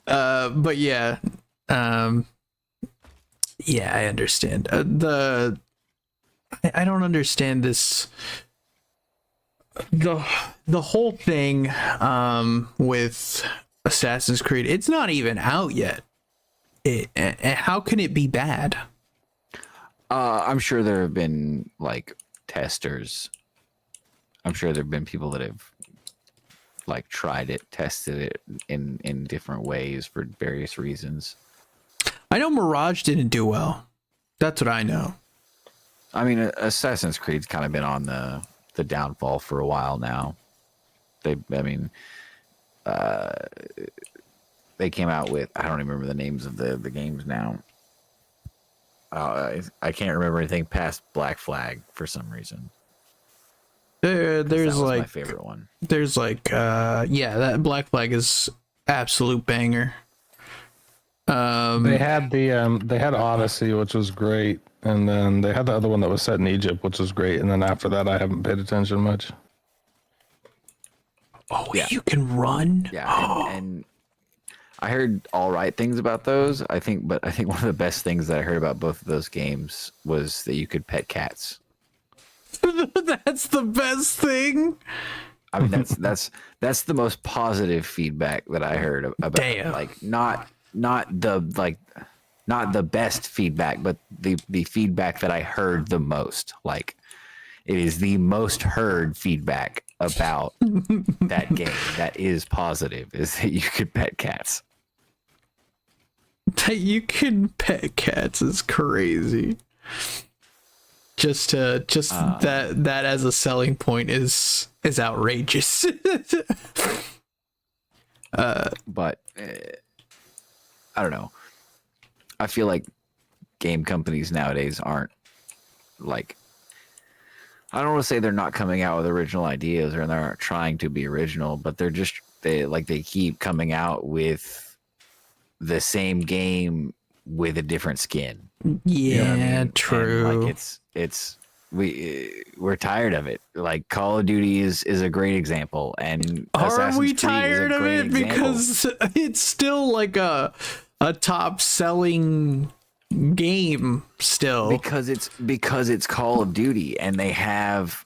Speaker 1: But yeah, yeah, I understand. I don't understand this. The whole thing with Assassin's Creed. It's not even out yet. How can it be bad?
Speaker 3: I'm sure there have been like testers. I'm sure there have been people that have like tried it, tested it in different ways for various reasons.
Speaker 1: I know Mirage didn't do well. That's what I know.
Speaker 3: I mean, Assassin's Creed's kind of been on the downfall for a while now. They came out with, I don't even remember the names of the games now. I can't remember anything past Black Flag for some reason.
Speaker 1: There's
Speaker 3: that was
Speaker 1: like
Speaker 3: my favorite one.
Speaker 1: There's like yeah, that Black Flag is absolute banger.
Speaker 2: They had Odyssey, which was great, and then they had the other one that was set in Egypt, which was great, and then after that, I haven't paid attention much.
Speaker 1: Oh, yeah. You can run.
Speaker 3: Yeah, and I heard all right things about those. I think one of the best things that I heard about both of those games was that you could pet cats.
Speaker 1: That's the best thing.
Speaker 3: I mean, that's the most positive feedback that I heard about.
Speaker 1: Damn.
Speaker 3: Like not the best feedback, but the feedback that I heard the most. Like, it is the most heard feedback about that game that is positive, is that you could pet cats.
Speaker 1: That you can pet cats is crazy. Just that as a selling point is outrageous.
Speaker 3: But I don't know. I feel like game companies nowadays aren't like, I don't want to say they're not coming out with original ideas or they're not trying to be original, but they keep coming out with the same game with a different skin.
Speaker 1: Yeah,
Speaker 3: you know what I mean?
Speaker 1: true.
Speaker 3: And like we're tired of it. Like Call of Duty is a great example, and
Speaker 1: Are we
Speaker 3: Assassin's Creed
Speaker 1: tired
Speaker 3: is a
Speaker 1: of
Speaker 3: great
Speaker 1: it?
Speaker 3: example.
Speaker 1: Because it's still like a top selling game still.
Speaker 3: Because it's Call of Duty and they have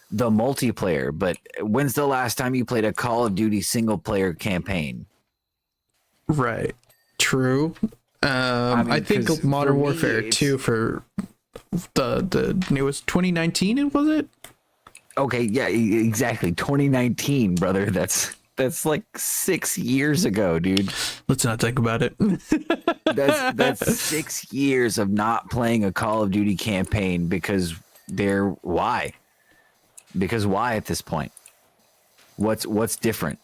Speaker 3: the multiplayer. But when's the last time you played a Call of Duty single player campaign?
Speaker 1: Right. True. I think
Speaker 3: 'cause
Speaker 1: Modern
Speaker 3: for me,
Speaker 1: Warfare 2 for the newest 2019, was it?
Speaker 3: Okay, yeah, exactly. 2019, brother. That's like 6 years ago, dude.
Speaker 1: Let's not think about it.
Speaker 3: That's 6 years of not playing a Call of Duty campaign because why? Because why at this point? What's different?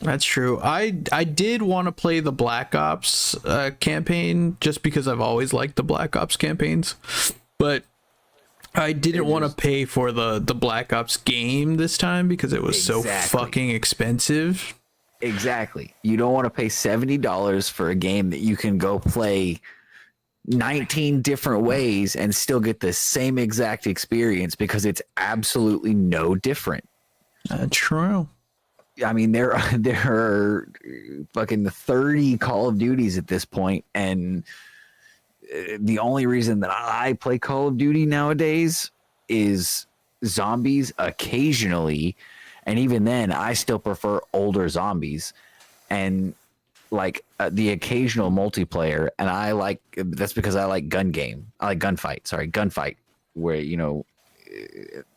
Speaker 1: That's true. I did want to play the Black Ops campaign just because I've always liked the Black Ops campaigns, but I didn't want to pay for the Black Ops game this time because it was so fucking expensive.
Speaker 3: Exactly. You don't want to pay $70 for a game that you can go play 19 different ways and still get the same exact experience because it's absolutely no different.
Speaker 1: True.
Speaker 3: I mean, there are fucking 30 Call of Duties at this point, and the only reason that I play Call of Duty nowadays is zombies occasionally, and even then, I still prefer older zombies, and like the occasional multiplayer. And that's because I like gunfight, where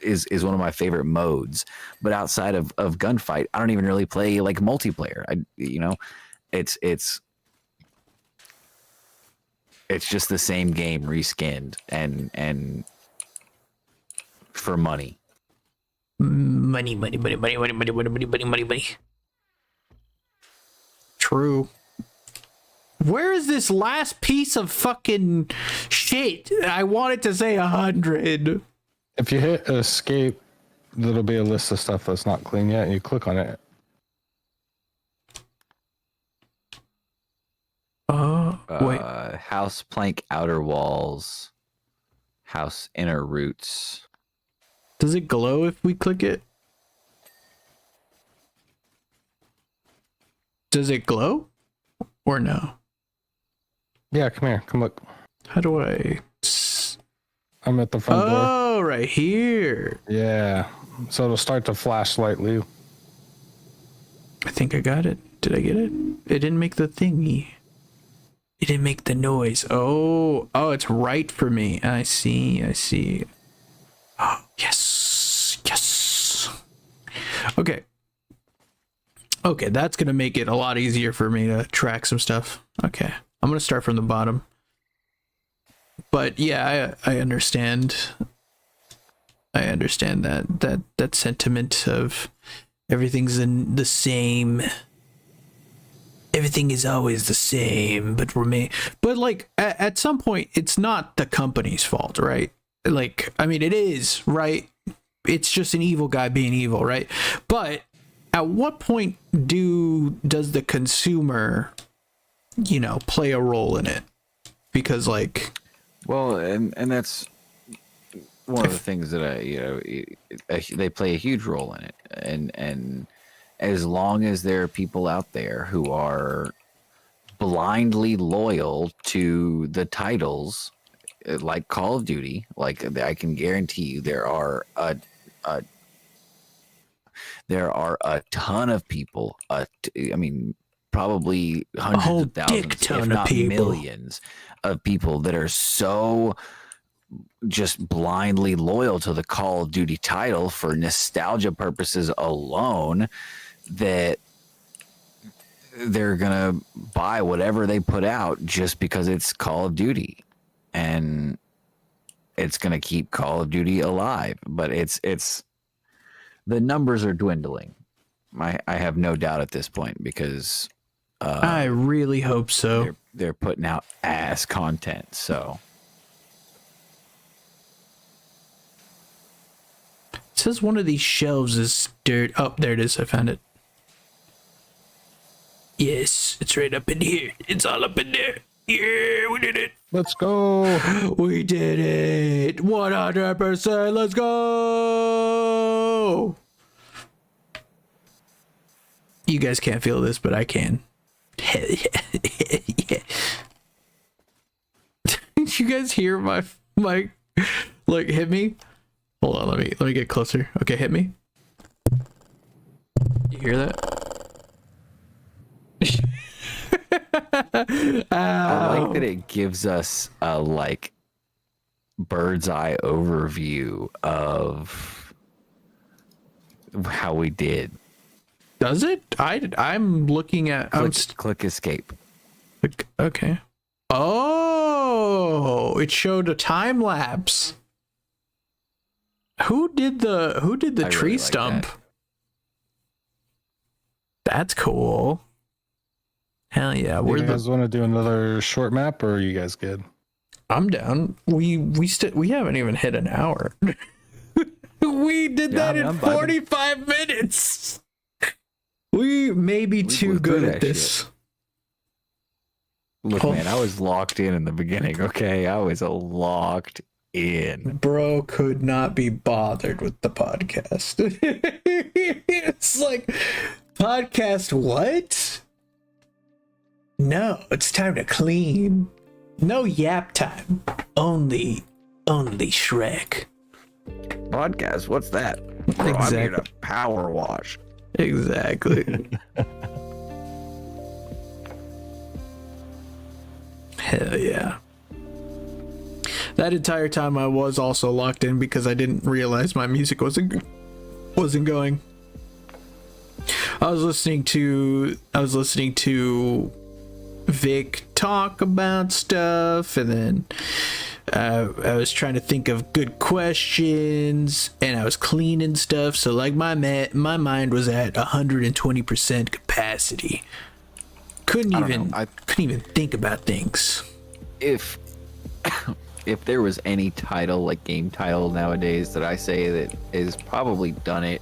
Speaker 3: is one of my favorite modes. But outside of gunfight, I don't even really play like multiplayer. It's just the same game reskinned and for money.
Speaker 1: Money. True. Where is this last piece of fucking shit? I wanted to say 100.
Speaker 2: If you hit escape, there'll be a list of stuff that's not clean yet, and you click on it.
Speaker 1: Wait.
Speaker 3: House plank outer walls. House inner roots.
Speaker 1: Does it glow if we click it? Does it glow? Or no?
Speaker 2: Yeah, come here. Come look.
Speaker 1: How do I...
Speaker 2: I'm at the front door.
Speaker 1: Oh, right here.
Speaker 2: Yeah. So it'll start to flash slightly.
Speaker 1: I think I got it. Did I get it? It didn't make the thingy. It didn't make the noise. Oh, it's right for me. I see. Oh, yes. Okay, that's gonna make it a lot easier for me to track some stuff. Okay, I'm gonna start from the bottom. But yeah, I understand. I understand that sentiment of everything's the same. Everything is always the same, but like at some point, it's not the company's fault, right? Like, I mean, it is, right? It's just an evil guy being evil, right? But at what point does the consumer, play a role in it? Because like,
Speaker 3: well, and that's one of the things that they play a huge role in it, and as long as there are people out there who are blindly loyal to the titles, like Call of Duty, like I can guarantee you there are a ton of people. I mean, probably hundreds of thousands, if not millions, of people that are so just blindly loyal to the Call of Duty title for nostalgia purposes alone, that they're gonna buy whatever they put out just because it's Call of Duty, and it's gonna keep Call of Duty alive. But it's the numbers are dwindling. I have no doubt at this point, because
Speaker 1: I really hope so.
Speaker 3: They're putting out ass content. So
Speaker 1: it says one of these shelves is dirt. Oh, there it is. I found it. Yes, it's right up in here. It's all up in there. Yeah, we did it.
Speaker 2: Let's go.
Speaker 1: We did it. 100%. Let's go. You guys can't feel this, but I can. Hell yeah. Did you guys hear my like hit me? Hold on, let me get closer. Okay, hit me. You hear that?
Speaker 3: I like that it gives us a like bird's eye overview of how we did.
Speaker 1: Does it? I'm looking at.
Speaker 3: Click escape.
Speaker 1: Okay. Oh, it showed a time lapse. Who did the tree
Speaker 3: really
Speaker 1: stump?
Speaker 3: like
Speaker 1: That's cool. Hell yeah.
Speaker 2: You guys want to do another short map, or are you guys good?
Speaker 1: I'm down. We haven't even hit an hour. We did that in 45 minutes. We may be too good at this.
Speaker 3: Shit. Look, man, I was locked in the beginning. Okay, I was locked in.
Speaker 1: Bro could not be bothered with the podcast. It's like, podcast what? No, it's time to clean. No yap time. Only Shrek.
Speaker 3: Podcast? What's that? Bro,
Speaker 1: Exactly.
Speaker 3: I need a power wash.
Speaker 1: Exactly. Hell yeah. That entire time I was also locked in because I didn't realize my music wasn't going. I was listening to Vic talk about stuff, and then I was trying to think of good questions, and I was cleaning stuff, so like my mind was at 120% capacity. Couldn't even think about things.
Speaker 3: If if there was any title, like game title nowadays, that I say that is probably done it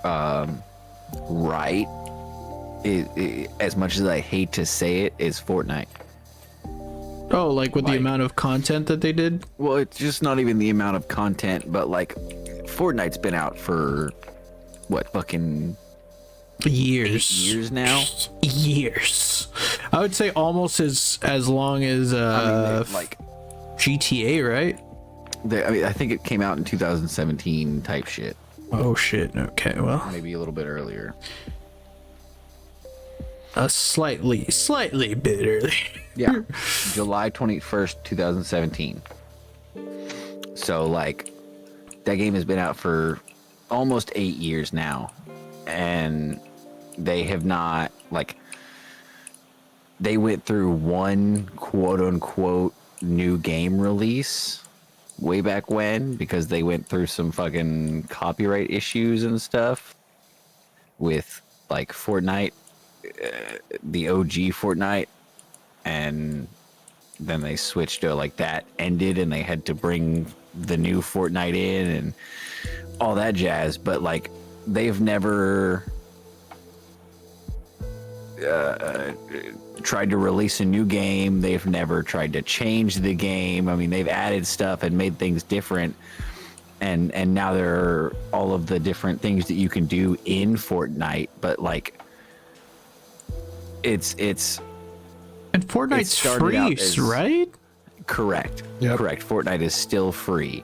Speaker 3: right, as much as I hate to say it, is Fortnite.
Speaker 1: Oh, like with the amount of content that they did?
Speaker 3: Well, it's just not even the amount of content, but like Fortnite's been out for what, fucking years now?
Speaker 1: Years. I would say almost as long as
Speaker 3: like
Speaker 1: GTA, right?
Speaker 3: I think it came out in 2017 type shit.
Speaker 1: Oh shit. Okay, well,
Speaker 3: Maybe a little bit earlier.
Speaker 1: a slightly bit early.
Speaker 3: Yeah. July 21st, 2017. So like that game has been out for almost 8 years now, and they have not, like, they went through one quote unquote new game release way back when, because they went through some fucking copyright issues and stuff with like Fortnite, the OG Fortnite, and then they switched to, like, that ended and they had to bring the new Fortnite in and all that jazz. But like they've never tried to release a new game. They've never tried to change the game. I mean, they've added stuff and made things different, and now there are all of the different things that you can do in Fortnite, but like it's
Speaker 1: And Fortnite's free, right?
Speaker 3: correct.
Speaker 2: Yep.
Speaker 3: Correct. Fortnite is still free,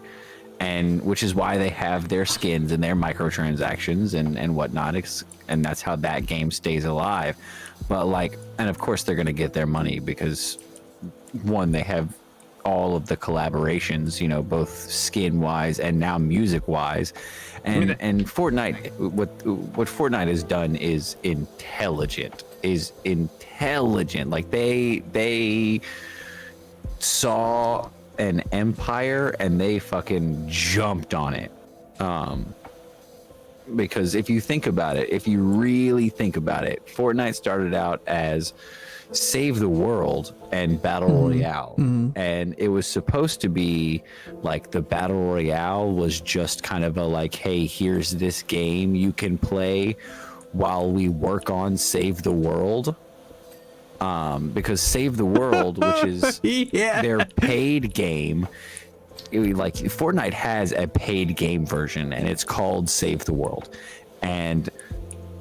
Speaker 3: and which is why they have their skins and their microtransactions and whatnot, and that's how that game stays alive. But like, and of course they're going to get their money because, one, they have all of the collaborations, you know, both skin wise and now music wise, and Fortnite, what Fortnite has done is intelligent. Like they saw an empire and they fucking jumped on it. Because if you think about it, if you really think about it, Fortnite started out as save the world and battle royale, and it was supposed to be like the battle royale was just kind of a like, hey, here's this game you can play while we work on save the world. Because Save the World, which is their paid game, like Fortnite has a paid game version and it's called Save the World, and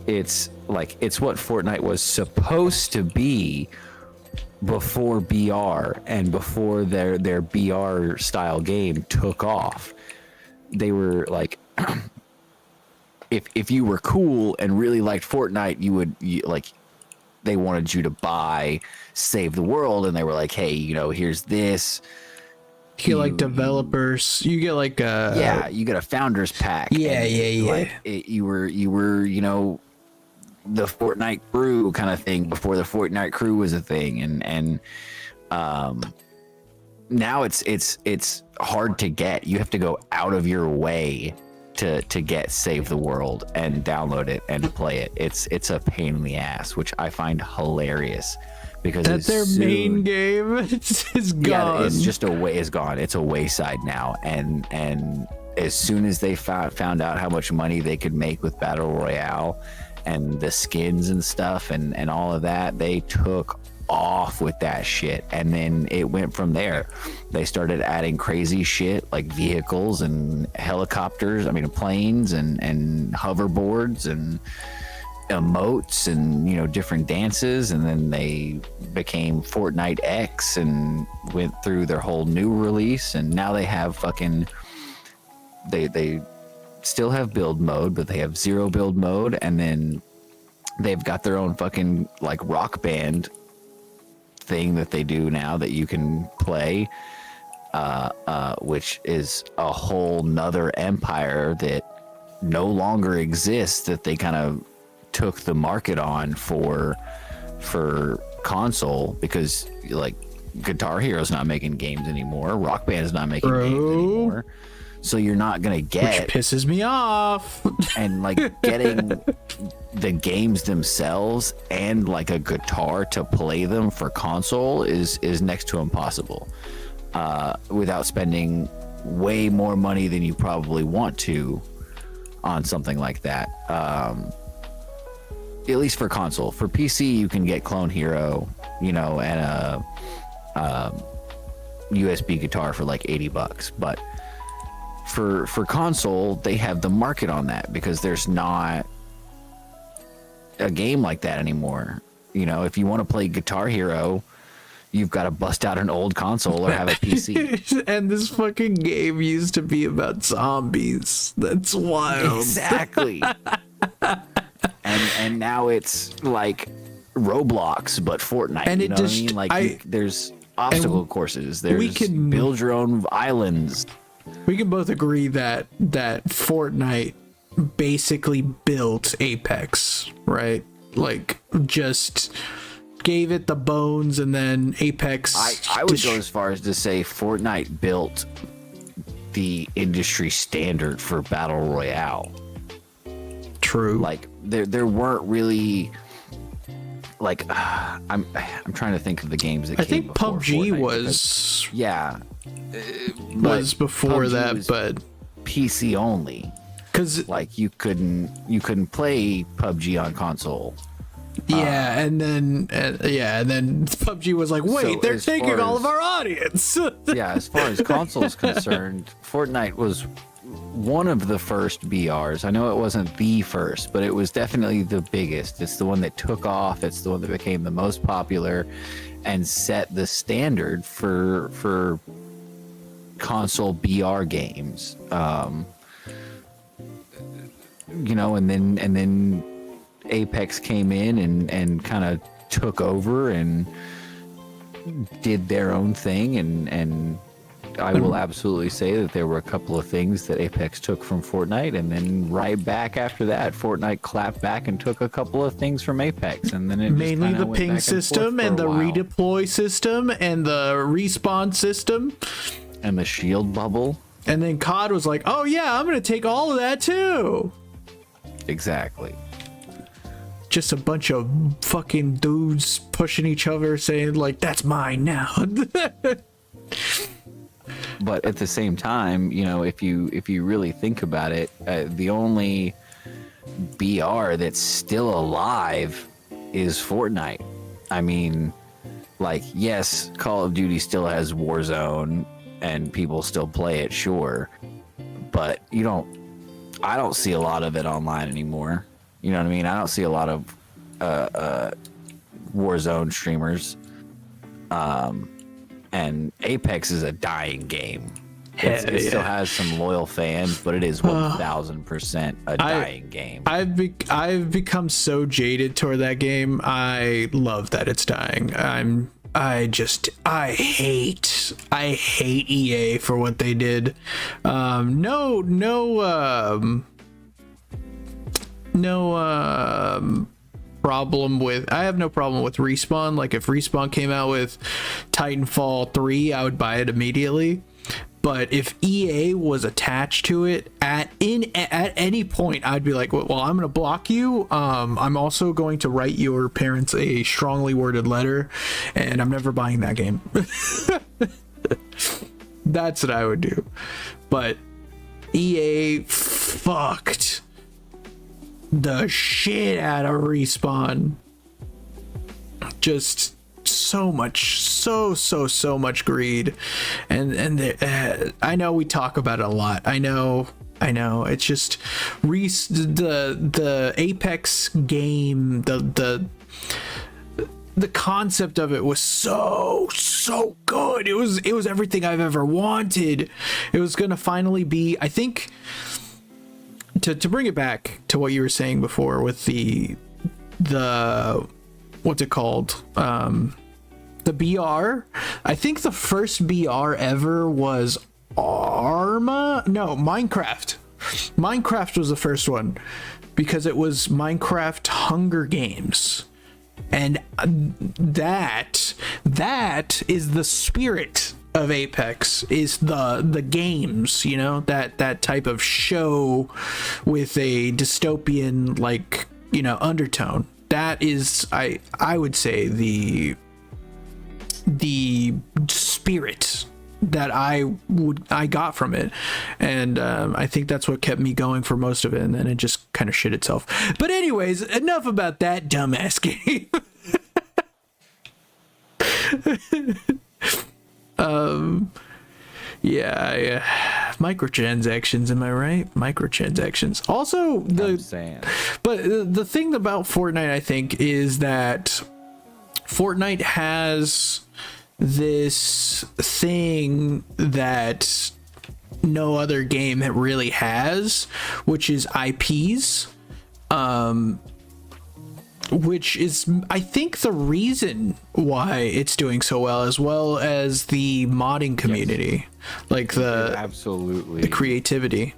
Speaker 3: it's like, it's what Fortnite was supposed to be before BR and before their BR style game took off. They were like, if you were cool and really liked Fortnite, they wanted you to buy Save the World, and they were like, hey, you know, here's this.
Speaker 1: You get like developers. You get like
Speaker 3: you get a founders pack.
Speaker 1: Yeah.
Speaker 3: Like you were, you know, the Fortnite crew kind of thing before the Fortnite crew was a thing, and now it's hard to get. You have to go out of your way to get Save the World and download it and play it. It's a pain in the ass, which I find hilarious, because
Speaker 1: that's their main game. It's gone.
Speaker 3: Yeah, it's just it's gone. It's a wayside now. And as soon as they found out how much money they could make with Battle Royale and the skins and stuff and all of that, they took off with that shit, and then it went from there. They started adding crazy shit like vehicles and helicopters, planes and hoverboards and emotes and, you know, different dances, and then they became Fortnite X and went through their whole new release, and now they have fucking they still have build mode, but they have zero build mode, and then they've got their own fucking like rock band thing that they do now that you can play, which is a whole nother empire that no longer exists, that they kind of took the market on for console, because like Guitar Hero's not making games anymore, Rock Band is not making games anymore, so you're not gonna get,
Speaker 1: which pisses me off.
Speaker 3: and like getting the games themselves and like a guitar to play them for console is next to impossible. without spending way more money than you probably want to on something like that. At least for console. For PC, you can get Clone Hero, and a USB guitar for like $80. But for console, they have the market on that because there's not a game like that anymore. If you want to play Guitar Hero, you've got to bust out an old console or have a PC.
Speaker 1: And this fucking game used to be about zombies. That's wild.
Speaker 3: Exactly. and now it's like Roblox, but Fortnite.
Speaker 1: And
Speaker 3: you know what I mean? Like there's obstacle courses.
Speaker 1: We
Speaker 3: There's
Speaker 1: can
Speaker 3: build your own islands.
Speaker 1: We can both agree that Fortnite basically built Apex, right? Like just gave it the bones, and then Apex.
Speaker 3: I would go as far as to say Fortnite built the industry standard for battle royale.
Speaker 1: True.
Speaker 3: Like there weren't really like I'm trying to think of the games that
Speaker 1: I
Speaker 3: came
Speaker 1: think
Speaker 3: before
Speaker 1: PUBG
Speaker 3: Fortnite
Speaker 1: was
Speaker 3: was
Speaker 1: before
Speaker 3: PUBG
Speaker 1: that,
Speaker 3: was
Speaker 1: but
Speaker 3: PC only.
Speaker 1: because
Speaker 3: Like you couldn't play PUBG on console.
Speaker 1: and then PUBG was like, wait,
Speaker 3: So
Speaker 1: they're
Speaker 3: as
Speaker 1: taking
Speaker 3: far
Speaker 1: all
Speaker 3: as-
Speaker 1: of our audience.
Speaker 3: Yeah, as far as consoles concerned, Fortnite was one of the first BRs. I know it wasn't the first, but it was definitely the biggest. It's the one that took off. It's the one that became the most popular and set the standard for console BR games. And then Apex came in and kind of took over and did their own thing, and I will absolutely say that there were a couple of things that Apex took from Fortnite, and then right back after that, Fortnite clapped back and took a couple of things from Apex, and then it just
Speaker 1: Mainly
Speaker 3: kinda
Speaker 1: the
Speaker 3: went
Speaker 1: ping
Speaker 3: back and forth
Speaker 1: system
Speaker 3: for a
Speaker 1: and the
Speaker 3: while.
Speaker 1: redeploy system and the respawn system.
Speaker 3: And the shield bubble.
Speaker 1: And then COD was like, oh yeah, I'm gonna take all of that too.
Speaker 3: Exactly.
Speaker 1: Just a bunch of fucking dudes pushing each other, saying like, that's mine now.
Speaker 3: But at the same time, if you really think about it, the only BR that's still alive is Fortnite. I mean, like, yes, Call of Duty still has Warzone and people still play it, sure, but I don't see a lot of it online anymore. You know what I mean? I don't see a lot of Warzone streamers. And Apex is a dying game. It still has some loyal fans, but it is 1000% a dying game.
Speaker 1: I've become so jaded toward that game. I love that it's dying. I hate EA for what they did. No problem with, I have no problem with Respawn. Like if Respawn came out with Titanfall 3, I would buy it immediately. But if EA was attached to it at any point, I'd be like, well, I'm gonna block you. I'm also going to write your parents a strongly worded letter, and I'm never buying that game. That's what I would do. But EA fucked the shit out of Respawn. Just so much greed, and I know we talk about it a lot. I know it's just the Apex game, the concept of it was so good. It was everything I've ever wanted. It was gonna finally be, I think, to bring it back to what you were saying before with the what's it called, the BR. I think the first BR ever was Minecraft. Minecraft was the first one because it was Minecraft Hunger Games, and that is the spirit of Apex, is the games, that type of show with a dystopian, like, undertone. That is, I would say, the spirit that I got from it, and I think that's what kept me going for most of it, and then it just kind of shit itself. But anyways, enough about that dumbass game. Yeah, microtransactions, am I right? Microtransactions. Also, the thing about Fortnite, I think, is that Fortnite has this thing that no other game really has, which is IPs, which is, I think, the reason why it's doing so well as the modding community, like
Speaker 3: absolutely
Speaker 1: the creativity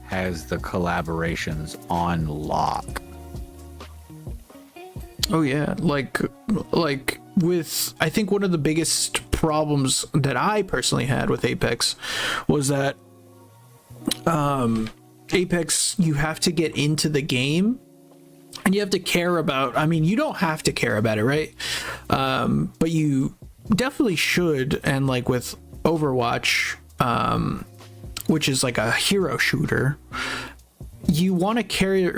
Speaker 3: has the collaborations on lock.
Speaker 1: Oh yeah, like with, I think one of the biggest problems that I personally had with Apex was that Apex, you have to get into the game and you have to care about, I mean, you don't have to care about it, right? But you definitely should. And like with Overwatch, which is like a hero shooter, you want to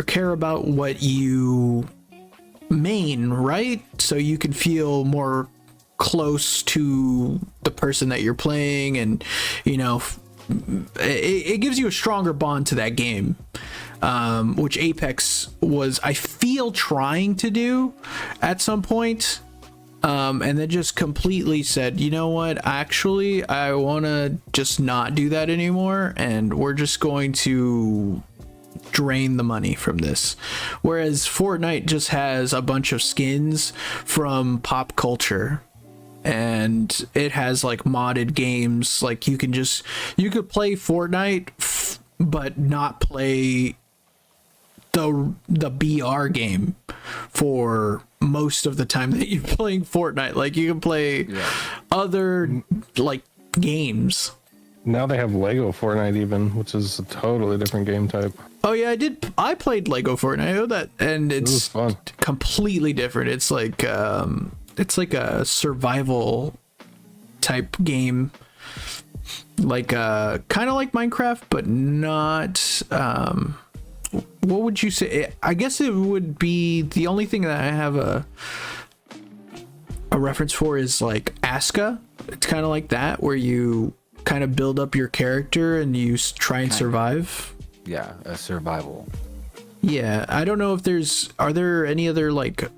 Speaker 1: care about what you main, right? So you can feel more close to the person that you're playing, and you know, it gives you a stronger bond to that game, which Apex was, I feel, trying to do at some point, and then just completely said, you know what, actually I want to just not do that anymore, and we're just going to drain the money from this. Whereas Fortnite just has a bunch of skins from pop culture, and it has like modded games. Like you could play Fortnite but not play the BR game for most of the time that you're playing Fortnite. Like you can play other like games.
Speaker 2: Now they have Lego Fortnite even, which is a totally different game type.
Speaker 1: Oh yeah, I played Lego Fortnite. I know that, and it's
Speaker 2: fun.
Speaker 1: Completely different. It's like a survival type game, like kind of like Minecraft, but not. What would you say? I guess it would be, the only thing that I have a reference for is like Aska. It's kind of like that, where you kind of build up your character and you try and survive.
Speaker 3: Yeah, a survival.
Speaker 1: Yeah, I don't know if are there any other like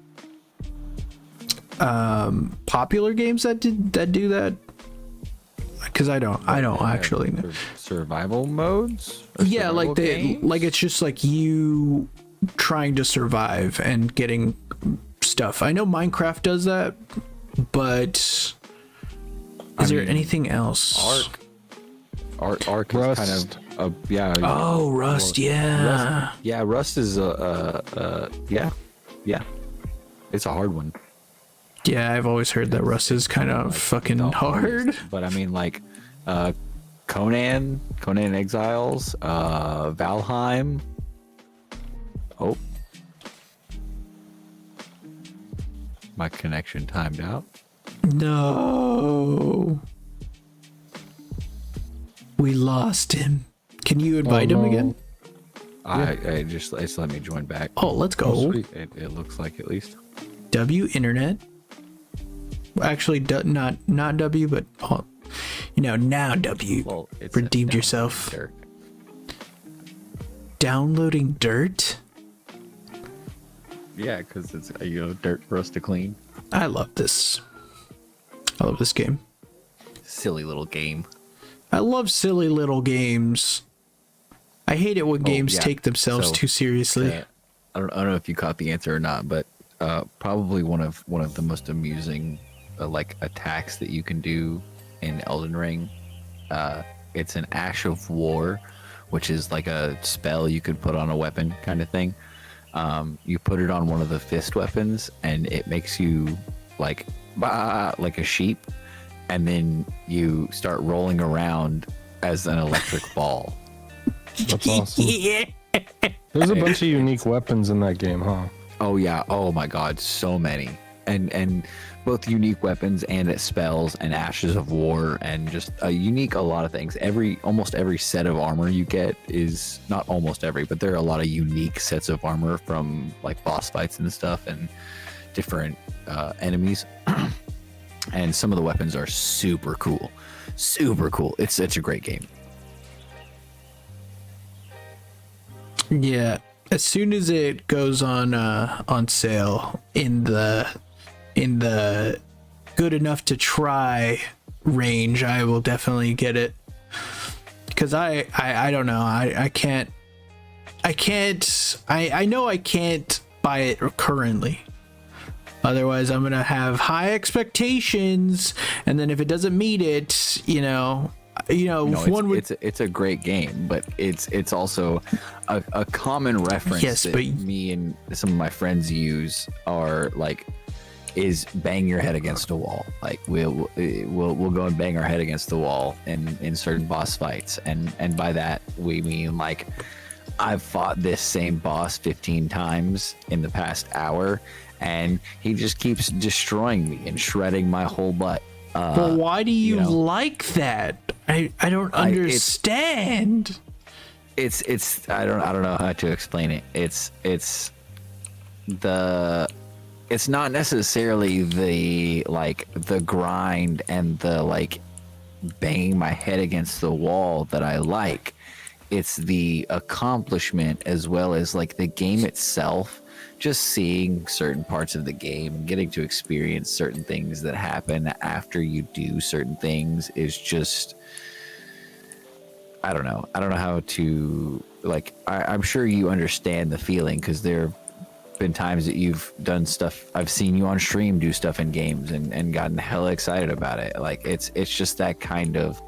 Speaker 1: popular games that do that? Because I don't actually know.
Speaker 3: Survival modes?
Speaker 1: Yeah, like
Speaker 3: games?
Speaker 1: like it's just like you trying to survive and getting stuff. I know Minecraft does that, but is there anything else?
Speaker 3: Ark
Speaker 2: Rust.
Speaker 3: is kind of
Speaker 1: Oh, Rust, yeah.
Speaker 3: Rust is it's a hard one.
Speaker 1: Yeah, I've always heard that Rust is kind of fucking hard.
Speaker 3: But I mean, like Conan Exiles, Valheim. Oh, my connection timed out.
Speaker 1: No, we lost him. Can you invite him again?
Speaker 3: I just, it's let me join back.
Speaker 1: Oh, let's go.
Speaker 3: It looks like, at least.
Speaker 1: W internet. Actually, not W, but now W.
Speaker 3: Well, it's
Speaker 1: redeemed yourself.
Speaker 3: Dirt.
Speaker 1: Downloading dirt.
Speaker 3: Yeah, because it's dirt for us to clean.
Speaker 1: I love this. I love this game.
Speaker 3: Silly little game.
Speaker 1: I love silly little games. I hate it when games take themselves too seriously.
Speaker 3: I don't know if you caught the answer or not, but probably one of the most amusing like attacks that you can do in Elden Ring. It's an Ash of War, which is like a spell you could put on a weapon kind of thing. You put it on one of the fist weapons, and it makes you like a sheep, and then you start rolling around as an electric ball.
Speaker 2: That's awesome. There's a bunch of unique weapons in that game, huh?
Speaker 3: Oh yeah. Oh my God. So many. and both unique weapons and spells and ashes of war and just a lot of things. Almost every set of armor you get is not almost every, but there are a lot of unique sets of armor from like boss fights and stuff and different enemies. And some of the weapons are super cool. It's such a great game.
Speaker 1: Yeah, as soon as it goes on sale in the good enough to try range, I will definitely get it. Because I don't know, I know I can't buy it currently. Otherwise, I'm gonna have high expectations, and then if it doesn't meet it,
Speaker 3: it's a great game, but it's also a common reference that me and some of my friends use is bang your head against a wall. Like we'll go and bang our head against the wall in certain boss fights, and by that we mean like I've fought this same boss 15 times in the past hour, and he just keeps destroying me and shredding my whole butt.
Speaker 1: But why do you like that? I don't understand.
Speaker 3: It's I don't know how to explain it. It's not necessarily the grind and the banging my head against the wall that I like. It's the accomplishment as well as the game itself. Just seeing certain parts of the game, getting to experience certain things that happen after you do certain things is just, I don't know how to, I'm sure you understand the feeling, because there have been times that you've done stuff. I've seen you on stream do stuff in games and gotten hella excited about it. It's just that kind of,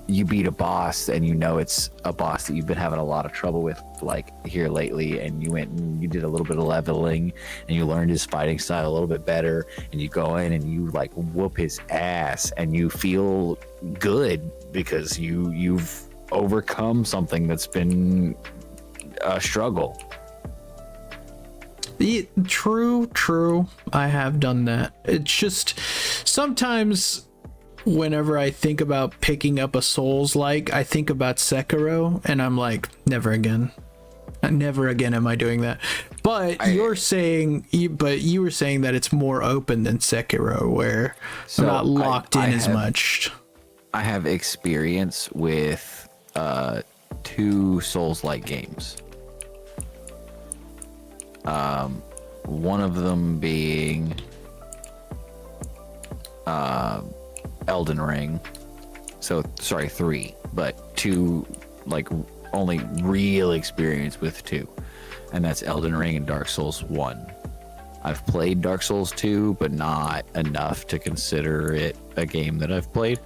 Speaker 3: you beat a boss and it's a boss that you've been having a lot of trouble with here lately, and you went and you did a little bit of leveling and you learned his fighting style a little bit better, and you go in and you whoop his ass and you feel good because you've overcome something that's been a struggle.
Speaker 1: True. I have done that. It's just sometimes whenever I think about picking up a Souls-like, I think about Sekiro, and I'm like, never again. Never again am I doing that. But you were saying that it's more open than Sekiro, where I'm not locked in as much.
Speaker 3: I have experience with 2 Souls-like games. One of them being Elden Ring. So sorry, 3, but 2 only real experience with 2, and that's Elden Ring and Dark Souls 1. I've played Dark Souls 2, but not enough to consider it a game that I've played,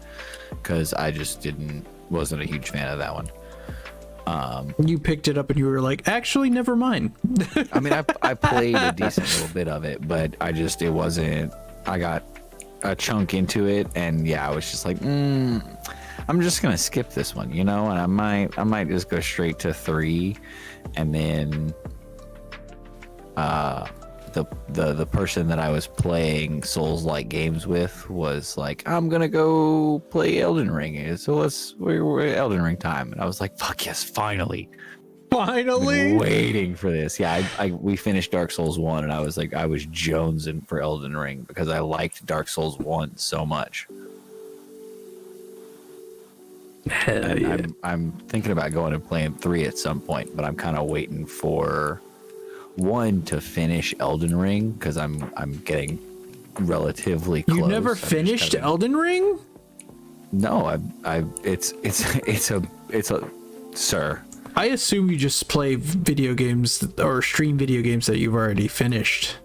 Speaker 3: because I just wasn't a huge fan of that one.
Speaker 1: You picked it up and you were like, actually, never mind.
Speaker 3: I mean, I played a decent little bit of it, but it wasn't. I got a chunk into it, and I was just like, I'm just gonna skip this one, and I might just go straight to 3, and then the person that I was playing Souls-like games with was like, I'm gonna go play Elden Ring, so we're Elden Ring time, and I was like, fuck yes, finally. I've been waiting for this. We finished Dark Souls 1, and I was jonesing for Elden Ring because I liked Dark Souls 1 so much.
Speaker 1: Hell yeah.
Speaker 3: I'm thinking about going and playing 3 at some point, but I'm kind of waiting for 1 to finish Elden Ring, because I'm getting relatively close.
Speaker 1: You never finished Elden Ring?
Speaker 3: No, it's a sir.
Speaker 1: I assume you just play video games or stream video games that you've already finished.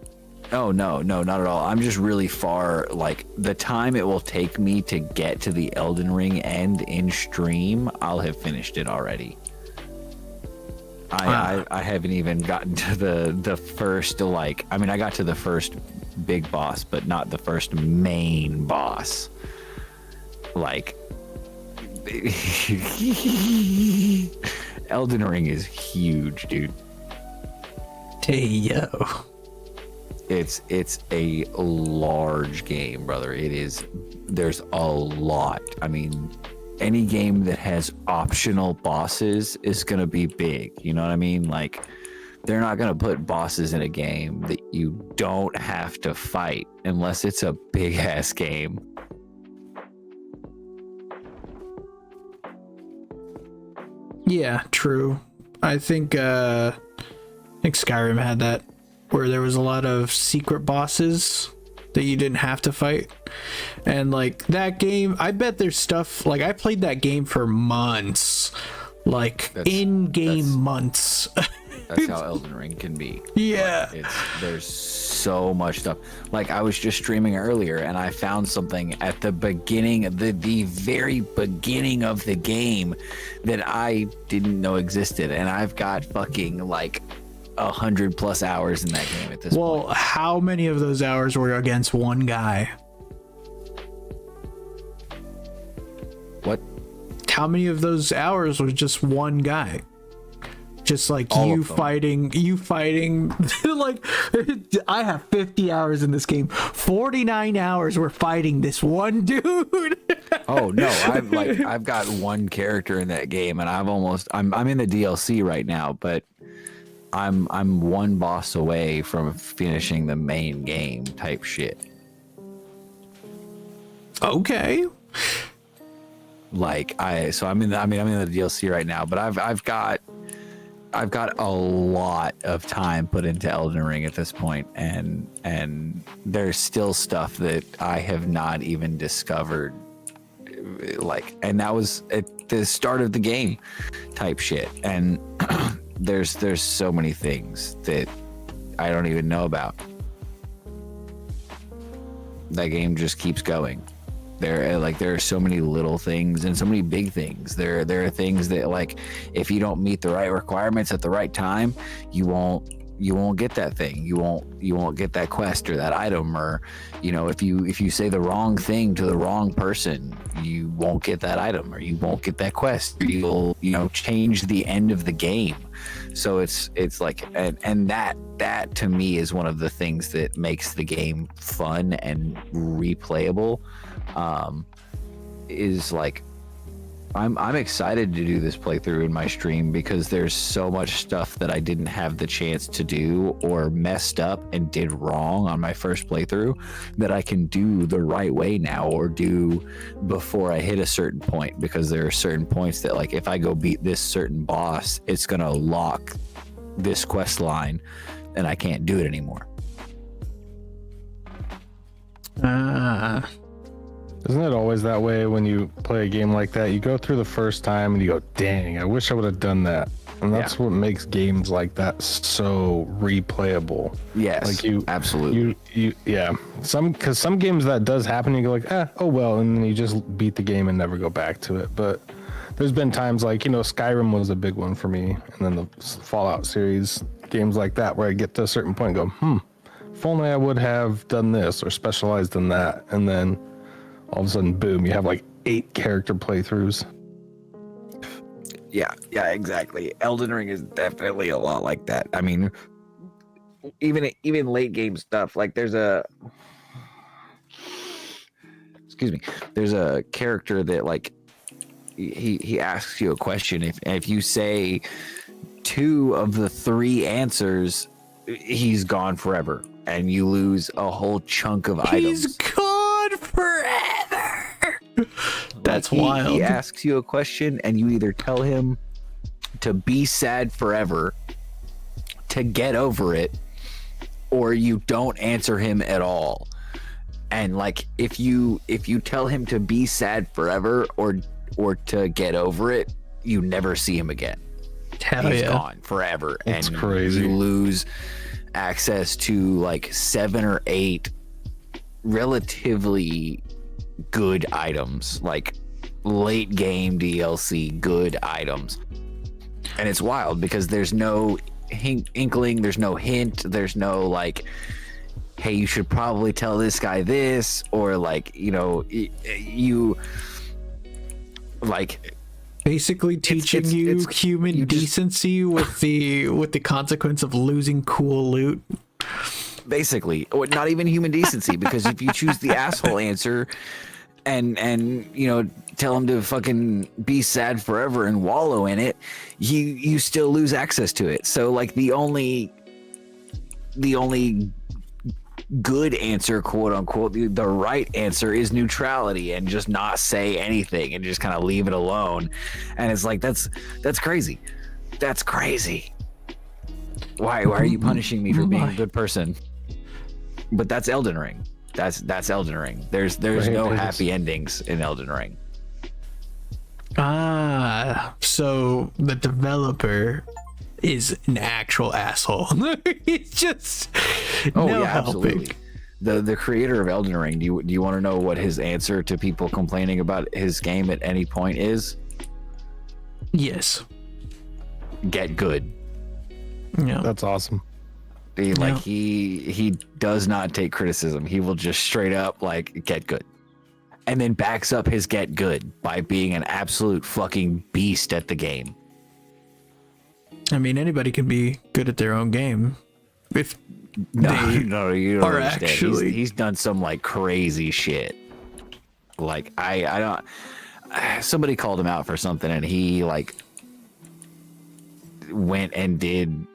Speaker 3: Oh, no, not at all. I'm just really far, the time it will take me to get to the Elden Ring end in stream, I'll have finished it already. I haven't even gotten to the first, I got to the first big boss, but not the first main boss. Elden Ring is huge, dude.
Speaker 1: Hey, yo.
Speaker 3: It's a large game, brother. There's a lot. I mean, any game that has optional bosses is gonna be big. You know what I mean? Like, they're not gonna put bosses in a game that you don't have to fight unless it's a big ass game.
Speaker 1: Yeah, true. I think Skyrim had that, where there was a lot of secret bosses that you didn't have to fight. And like that game, I bet there's stuff, like I played that game for months, like in-game months.
Speaker 3: That's how Elden Ring can be.
Speaker 1: Yeah.
Speaker 3: Like, there's so much stuff. Like, I was just streaming earlier and I found something at the beginning, the very beginning of the game that I didn't know existed. And I've got fucking like 100+ hours in that game at this point.
Speaker 1: Well, how many of those hours were against one guy?
Speaker 3: What?
Speaker 1: How many of those hours was just one guy? Just like
Speaker 3: All
Speaker 1: you
Speaker 3: of them.
Speaker 1: fighting like I have 50 hours in this game. 49 hours we're fighting this one dude.
Speaker 3: Oh no, I've got one character in that game and I'm in the DLC right now, but I'm one boss away from finishing the main game type shit.
Speaker 1: Okay.
Speaker 3: Like I'm in the DLC right now, but I've got a lot of time put into Elden Ring at this point, and there's still stuff that I have not even discovered. Like, and that was at the start of the game type shit. And there's so many things that I don't even know about. That game just keeps going. There are so many little things and so many big things. There are things that, like, if you don't meet the right requirements at the right time, you won't get that thing. You won't get that quest or that item, or, you know, if you say the wrong thing to the wrong person, you won't get that item or you won't get that quest. You'll, change the end of the game. So it's like, and that to me is one of the things that makes the game fun and replayable. Is like, I'm excited to do this playthrough in my stream because there's so much stuff that I didn't have the chance to do or messed up and did wrong on my first playthrough that I can do the right way now, or do before I hit a certain point, because there are certain points that, like, if I go beat this certain boss, it's gonna lock this quest line and I can't do it anymore.
Speaker 2: Isn't it always that way when you play a game like that? You go through the first time and you go, dang, I wish I would have done that. And that's what makes games like that so replayable.
Speaker 3: Yes,
Speaker 2: like you
Speaker 3: absolutely.
Speaker 2: Because some games that does happen, you go like, oh well, and then you just beat the game and never go back to it. But there's been times like, Skyrim was a big one for me, and then the Fallout series, games like that, where I get to a certain point and go, if only I would have done this or specialized in that, and then all of a sudden, boom, you have like 8 character playthroughs.
Speaker 3: Yeah, exactly. Elden Ring is definitely a lot like that. I mean, even late game stuff, like there's a character that, like, he asks you a question. If you say 2 of the 3 answers, he's gone forever, and you lose a whole chunk of items.
Speaker 1: He's gone forever. That's wild.
Speaker 3: He asks you a question and you either tell him to be sad forever, to get over it, or you don't answer him at all. And like, if you tell him to be sad forever or to get over it, you never see him again. He's gone forever.
Speaker 2: That's
Speaker 3: and
Speaker 2: crazy.
Speaker 3: You lose access to like 7 or 8 relatively good items, like late game DLC good items. And it's wild because there's no inkling, there's no hint, there's no like, hey, you should probably tell this guy this, or like, you like
Speaker 1: basically teaching you human decency with the consequence of losing cool loot.
Speaker 3: Basically, or not even human decency, because if you choose the asshole answer and tell him to fucking be sad forever and wallow in it, you still lose access to it. So like the only good answer, quote unquote, the right answer is neutrality and just not say anything and just kind of leave it alone. And it's like that's crazy. That's crazy. Why are you punishing me for being a good person? But that's Elden Ring. That's Elden Ring. There's no happy endings in Elden Ring.
Speaker 1: So the developer is an actual asshole. He's just helping.
Speaker 3: Absolutely. The creator of Elden Ring. Do you want to know what his answer to people complaining about his game at any point is?
Speaker 1: Yes.
Speaker 3: Get good.
Speaker 1: Yeah.
Speaker 2: That's awesome.
Speaker 3: He does not take criticism. He will just straight up like get good, and then backs up his get good by being an absolute fucking beast at the game.
Speaker 1: I mean, anybody can be good at their own game if
Speaker 3: no, you don't
Speaker 1: are
Speaker 3: understand.
Speaker 1: actually.
Speaker 3: He's done some like crazy shit. Like I don't. Somebody called him out for something, and he like went and did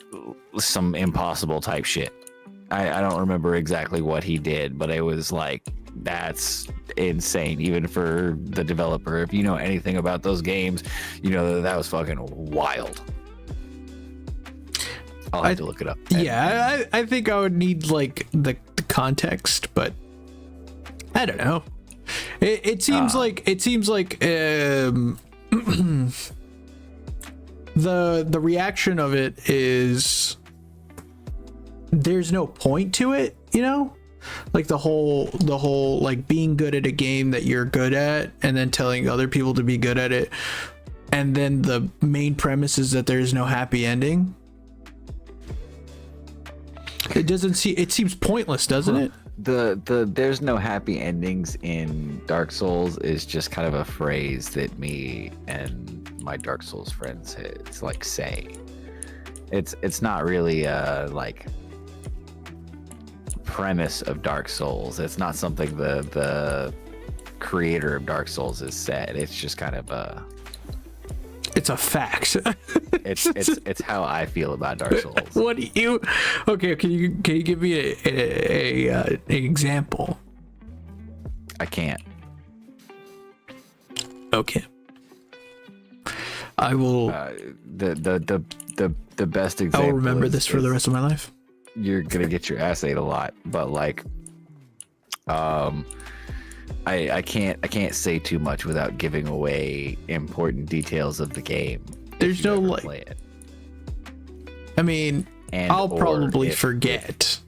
Speaker 3: some impossible type shit. I don't remember exactly what he did, but it was like, that's insane even for the developer. If you know anything about those games, you know that was fucking wild. I'll have to look it up.
Speaker 1: I think I would need like the context, but I don't know. It seems like the reaction of it is there's no point to it, like the whole like being good at a game that you're good at and then telling other people to be good at it, and then the main premise is that there's no happy ending. It seems pointless, doesn't it?
Speaker 3: The there's no happy endings in Dark Souls is just kind of a phrase that me and my Dark Souls friends say. It's not really like premise of Dark Souls. It's not something the creator of Dark Souls has said. It's just kind of
Speaker 1: it's a fact.
Speaker 3: it's how I feel about Dark Souls.
Speaker 1: What do you? Okay, can you give me an example?
Speaker 3: I can't.
Speaker 1: Okay. I will.
Speaker 3: The best example.
Speaker 1: I'll remember this for the rest of my life.
Speaker 3: You're gonna get your ass ate a lot, but like, I can't say too much without giving away important details of the game.
Speaker 1: There's no like.
Speaker 3: Play it.
Speaker 1: I mean, I'll probably forget.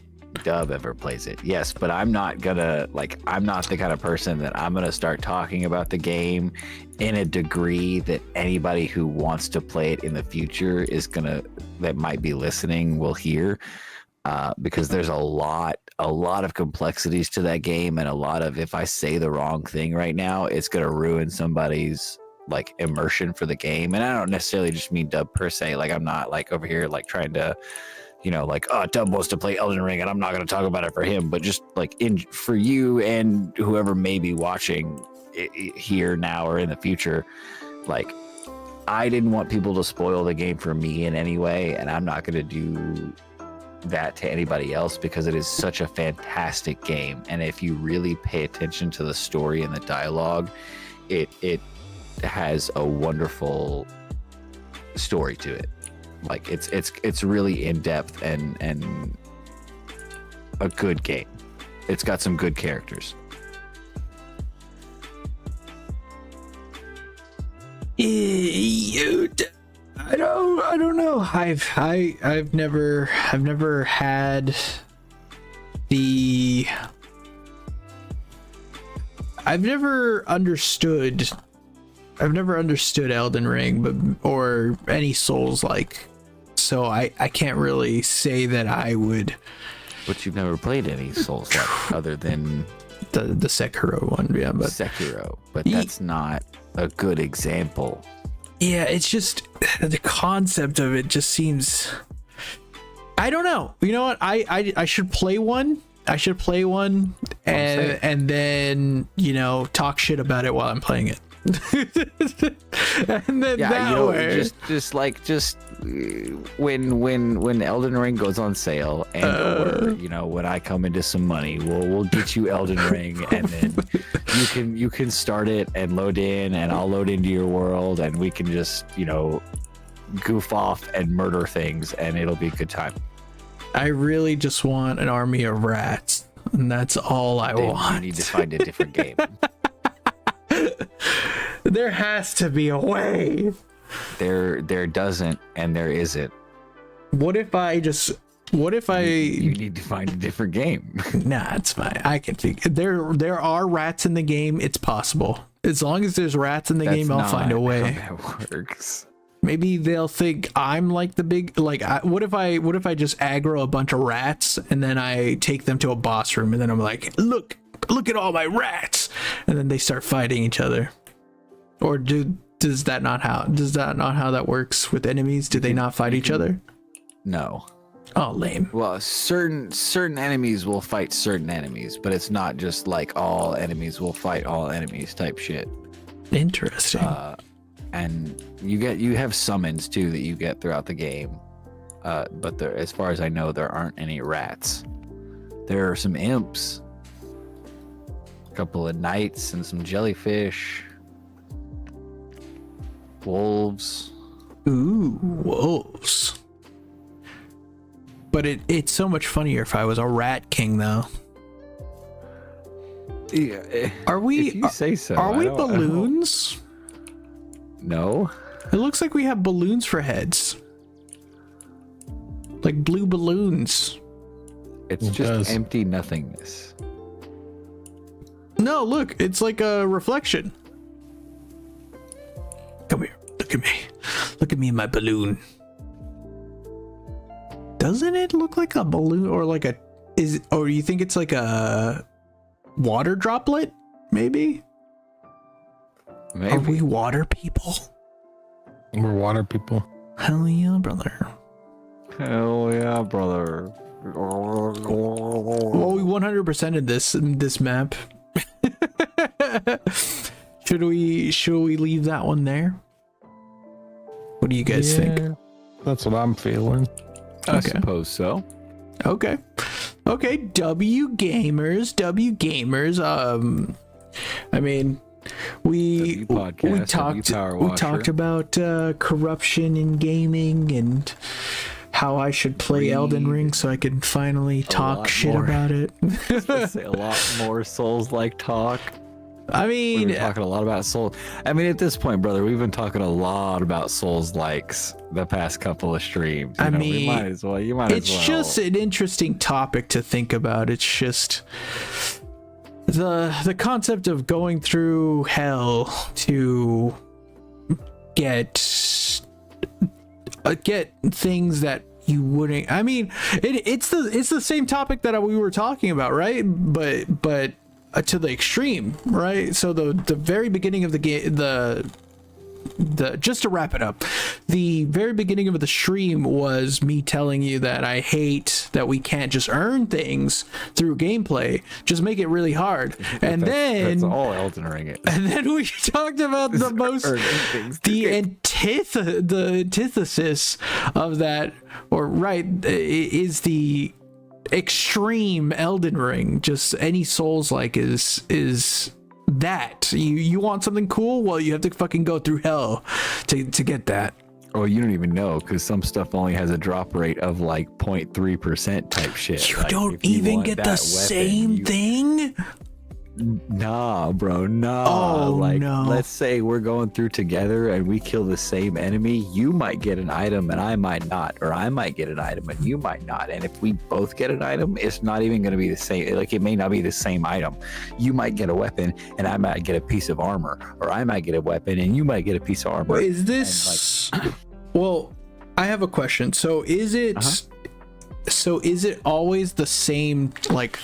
Speaker 3: Dub ever plays it, yes, but I'm not the kind of person that I'm gonna start talking about the game in a degree that anybody who wants to play it in the future that might be listening will hear, because there's a lot of complexities to that game, and a lot of, if I say the wrong thing right now, it's gonna ruin somebody's like immersion for the game. And I don't necessarily just mean Dub per se. Like, I'm not like over here like trying to, like, oh, Dub wants to play Elden Ring and I'm not going to talk about it for him, but just like for you and whoever may be watching here now or in the future, like, I didn't want people to spoil the game for me in any way, and I'm not going to do that to anybody else, because it is such a fantastic game. And if you really pay attention to the story and the dialogue, it has a wonderful story to it. Like, it's really in depth and a good game. It's got some good characters.
Speaker 1: I don't know. I've never had the. I've never understood Elden Ring, or any Souls like. So I can't really say that I would.
Speaker 3: But you've never played any Souls like other than
Speaker 1: the Sekiro one, yeah. But
Speaker 3: Sekiro, but that's not a good example.
Speaker 1: Yeah, it's just the concept of it just seems I don't know. You know what? I should play one. I should play one and then, you know, talk shit about it while I'm playing it. And then that way, just when Elden Ring goes on sale and or, you know, when I come into some money, we'll get you Elden Ring, and then you can start it and load in, and I'll load into your world, and we can just, you know, goof off and murder things, and it'll be a good time. I really just want an army of rats, and that's all I want.
Speaker 3: You need to find a different game.
Speaker 1: There has to be a way.
Speaker 3: There doesn't, and there isn't.
Speaker 1: You
Speaker 3: need to find a different game.
Speaker 1: Nah, it's fine. I can think there are rats in the game. It's possible. As long as there's rats in the game, I'll find a way.
Speaker 3: How that works.
Speaker 1: Maybe they'll think I'm like the big, like, what if I just aggro a bunch of rats and then I take them to a boss room and then I'm like, look at all my rats, and then they start fighting each other. Or does that not how that works with enemies? Do they not fight each other?
Speaker 3: No.
Speaker 1: Oh, lame.
Speaker 3: Well, certain enemies will fight certain enemies, but it's not just like all enemies will fight all enemies type shit.
Speaker 1: Interesting.
Speaker 3: And you have summons too that you get throughout the game, but there, as far as I know, there aren't any rats. There are some imps, a couple of knights, and some jellyfish, wolves.
Speaker 1: Ooh, wolves. But it's so much funnier if I was a rat king, though.
Speaker 3: Yeah,
Speaker 1: are we?
Speaker 3: If you say so.
Speaker 1: Are we balloons?
Speaker 3: No.
Speaker 1: It looks like we have balloons for heads. Like blue balloons.
Speaker 3: It's just empty nothingness.
Speaker 1: No, look, it's like a reflection. Come here. Look at me. Look at me in my balloon. Doesn't it look like a balloon, or like or you think it's like a water droplet? Maybe? Are we water people?
Speaker 2: We're water people.
Speaker 1: Hell yeah, brother.
Speaker 3: Hell yeah, brother.
Speaker 1: Well, we 100%ed this map. Should we leave that one there? What do you guys think?
Speaker 2: That's what I'm feeling.
Speaker 3: I suppose so.
Speaker 1: Okay. W gamers. I mean, we talked about corruption in gaming and how I should play Elden Ring so I can finally talk shit about it.
Speaker 3: Say a lot more Souls-like talk.
Speaker 1: I mean,
Speaker 3: we've been talking a lot about Souls. I mean, at this point, brother, we've been talking a lot about Souls-likes the past couple of streams. You might as well.
Speaker 1: It's just an interesting topic to think about. It's just the concept of going through hell to get things that you wouldn't. I mean, it's the same topic that we were talking about, right? But to the extreme, right? So the very beginning of the game, just to wrap it up, the very beginning of the stream was me telling you that I hate that we can't just earn things through gameplay, just make it really hard. And that's
Speaker 3: all Elden Ring is.
Speaker 1: And then we talked about the antithesis of that, or right, is the extreme Elden Ring. Just any Souls like is that you want something cool, well, you have to fucking go through hell to get that.
Speaker 3: Oh, you don't even know, because some stuff only has a drop rate of like 0.3% type shit.
Speaker 1: You don't even get the same thing.
Speaker 3: Nah, bro, nah. Let's say we're going through together and we kill the same enemy. You might get an item and I might not, or I might get an item and you might not. And if we both get an item, it's not even going to be the same. Like, it may not be the same item. You might get a weapon and I might get a piece of armor, or I might get a weapon and you might get a piece of armor.
Speaker 1: Is this well, I have a question. So is it So is it always the same like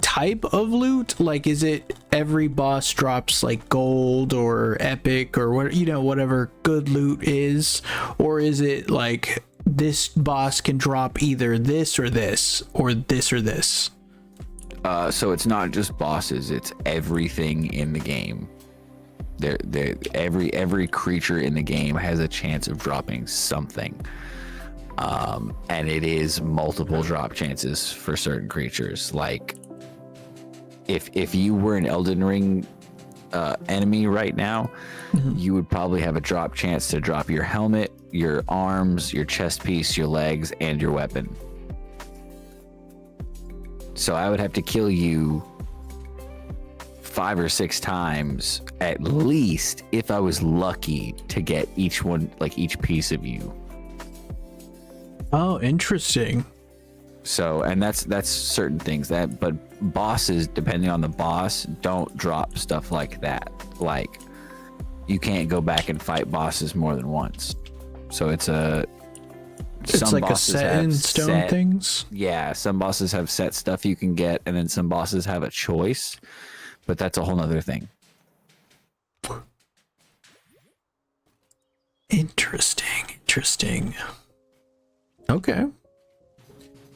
Speaker 1: type of loot? Like, is it every boss drops like gold or epic or what, you know, whatever good loot is, or is it like this boss can drop either this or this, or this or this.
Speaker 3: So it's not just bosses; it's everything in the game. Every creature in the game has a chance of dropping something, and it is multiple drop chances for certain creatures. Like if you were an Elden Ring enemy right now, you would probably have a drop chance to drop your helmet, your arms, your chest piece, your legs, and your weapon. So I would have to kill you 5 or 6 times at least if I was lucky to get each one, like each piece of you.
Speaker 1: Oh, interesting.
Speaker 3: So, and that's certain things but bosses, depending on the boss, don't drop stuff like that. Like you can't go back and fight bosses more than once. So it's like a set in stone things. Yeah, some bosses have set stuff you can get, and then some bosses have a choice, but that's a whole nother thing.
Speaker 1: Interesting. Okay.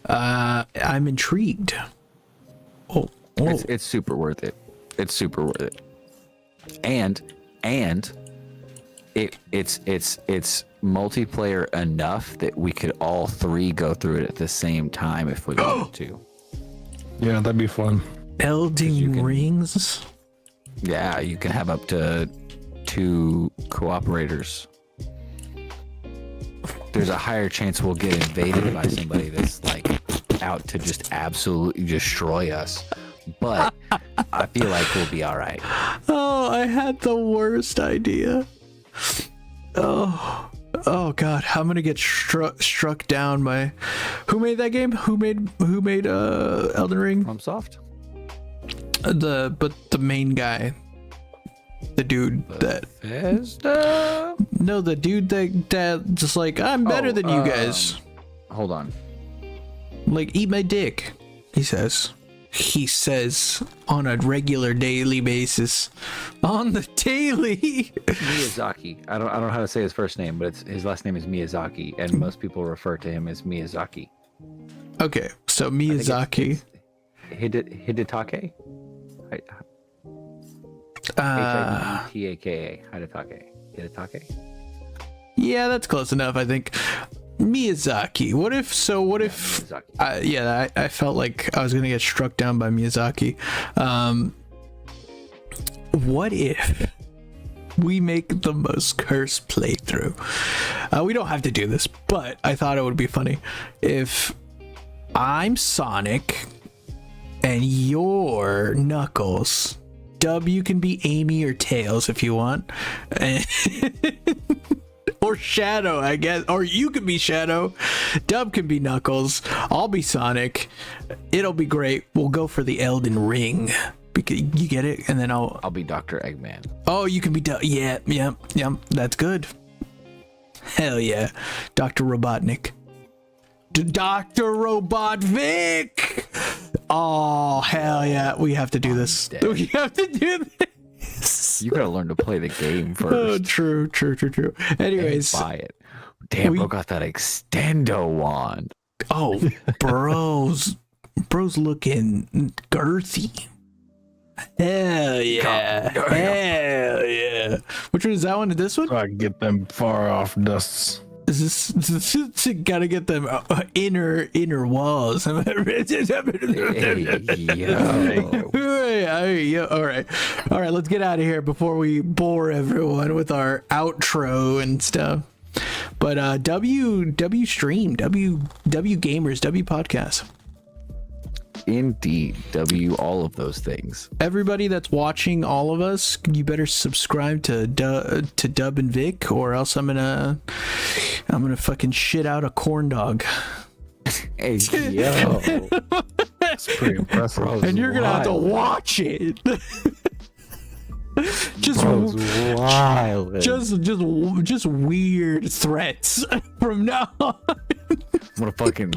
Speaker 1: I'm intrigued. Oh.
Speaker 3: It's super worth it. It's super worth it. And it's multiplayer enough that we could all 3 go through it at the same time if we wanted to.
Speaker 2: Yeah, that'd be fun.
Speaker 1: Elden Rings.
Speaker 3: Yeah, you can have up to 2 cooperators. There's a higher chance we'll get invaded by somebody that's like out to just absolutely destroy us. But I feel like we'll be all right.
Speaker 1: Oh, I had the worst idea. Oh God, I'm gonna get struck down by who made that game? Who made Elden Ring?
Speaker 3: FromSoft?
Speaker 1: The main guy. The dude
Speaker 3: Bethesda?
Speaker 1: No, the dude that just like, I'm better than you guys.
Speaker 3: Hold on.
Speaker 1: Like, eat my dick, he says. He says on a regular daily basis. On the daily.
Speaker 3: Miyazaki. I don't know how to say his first name, but his last name is Miyazaki, and most people refer to him as Miyazaki.
Speaker 1: Okay, so Miyazaki.
Speaker 3: Hidetake? Hidetake. Hidetake?
Speaker 1: Yeah, that's close enough, I think. Miyazaki. What if I felt like I was gonna get struck down by Miyazaki. What if we make the most cursed playthrough? We don't have to do this, but I thought it would be funny if I'm Sonic and you're Knuckles. Dub, you can be Amy or Tails if you want. Or Shadow, I guess. Or you can be Shadow. Dub can be Knuckles. I'll be Sonic. It'll be great. We'll go for the Elden Ring. Because you get it? And then I'll
Speaker 3: be Dr. Eggman.
Speaker 1: Oh, you can be yeah. That's good. Hell yeah. Dr. Robotnik. Dr. Robotnik! Oh, hell yeah. We have to do this. We have to do this.
Speaker 3: You gotta learn to play the game first.
Speaker 1: Oh, true. Anyways.
Speaker 3: And buy it. Damn, bro got that extendo wand.
Speaker 1: Oh, bro's looking girthy. Hell yeah. Hell yeah. Which one is that one? This one?
Speaker 2: I get them far off dusts.
Speaker 1: This gotta get them inner walls.
Speaker 3: Hey,
Speaker 1: yo. All right. Let's get out of here before we bore everyone with our outro and stuff. But W stream, W gamers, W podcast.
Speaker 3: Indeed, W all of those things.
Speaker 1: Everybody that's watching, all of us, you better subscribe to Dub and Vic, or else I'm gonna fucking shit out a corn dog.
Speaker 3: Hey, yo,
Speaker 2: that's pretty impressive.
Speaker 1: And you're gonna have to watch it. Just
Speaker 3: wild.
Speaker 1: Just weird threats from now on.
Speaker 3: I'm gonna fucking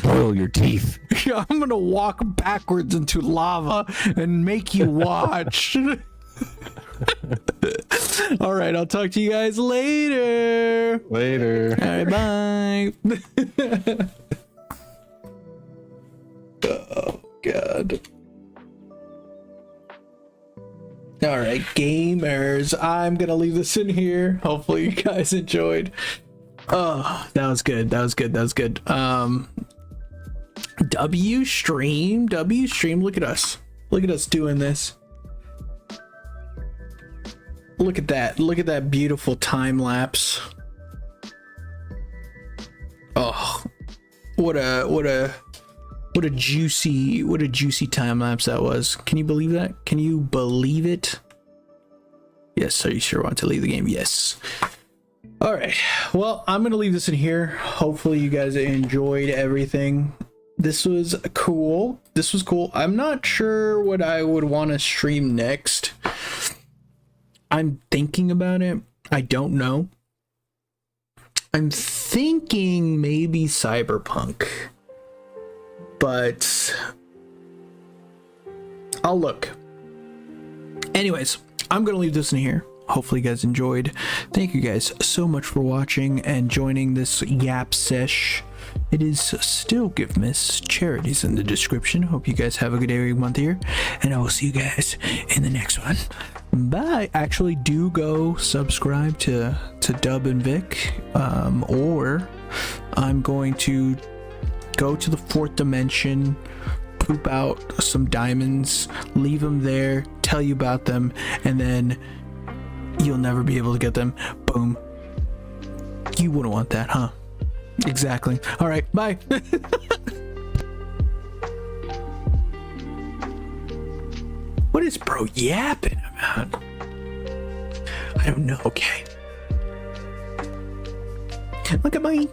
Speaker 3: boil your teeth.
Speaker 1: I'm gonna walk backwards into lava and make you watch. All right, I'll talk to you guys later.
Speaker 2: Later.
Speaker 1: All right, bye. Oh, God. All right, gamers, I'm going to leave this in here. Hopefully you guys enjoyed. Oh, that was good. That was good. That was good. W stream. Look at us. Look at us doing this. Look at that. Look at that beautiful time lapse. Oh, what a juicy time lapse that was. Can you believe that? Can you believe it? Yes. Are you sure want to leave the game? Yes. All right. Well, I'm gonna leave this in here. Hopefully you guys enjoyed everything. This was cool. I'm not sure what I would want to stream next. I'm thinking about it. I don't know. I'm thinking maybe Cyberpunk, but I'll look. Anyways, I'm gonna leave this in here. Hopefully you guys enjoyed. Thank you guys so much for watching and joining this yap sesh. It is still Givemas. Charities in the description. Hope you guys have a good every month here, and I will see you guys in the next one. Bye. Actually, do go subscribe to Dub and Vic, or I'm going to go to the 4th dimension, poop out some diamonds, leave them there, tell you about them, and then you'll never be able to get them. Boom. You wouldn't want that, huh? Exactly. All right, bye. What is bro yapping about? I don't know. Okay. Look at my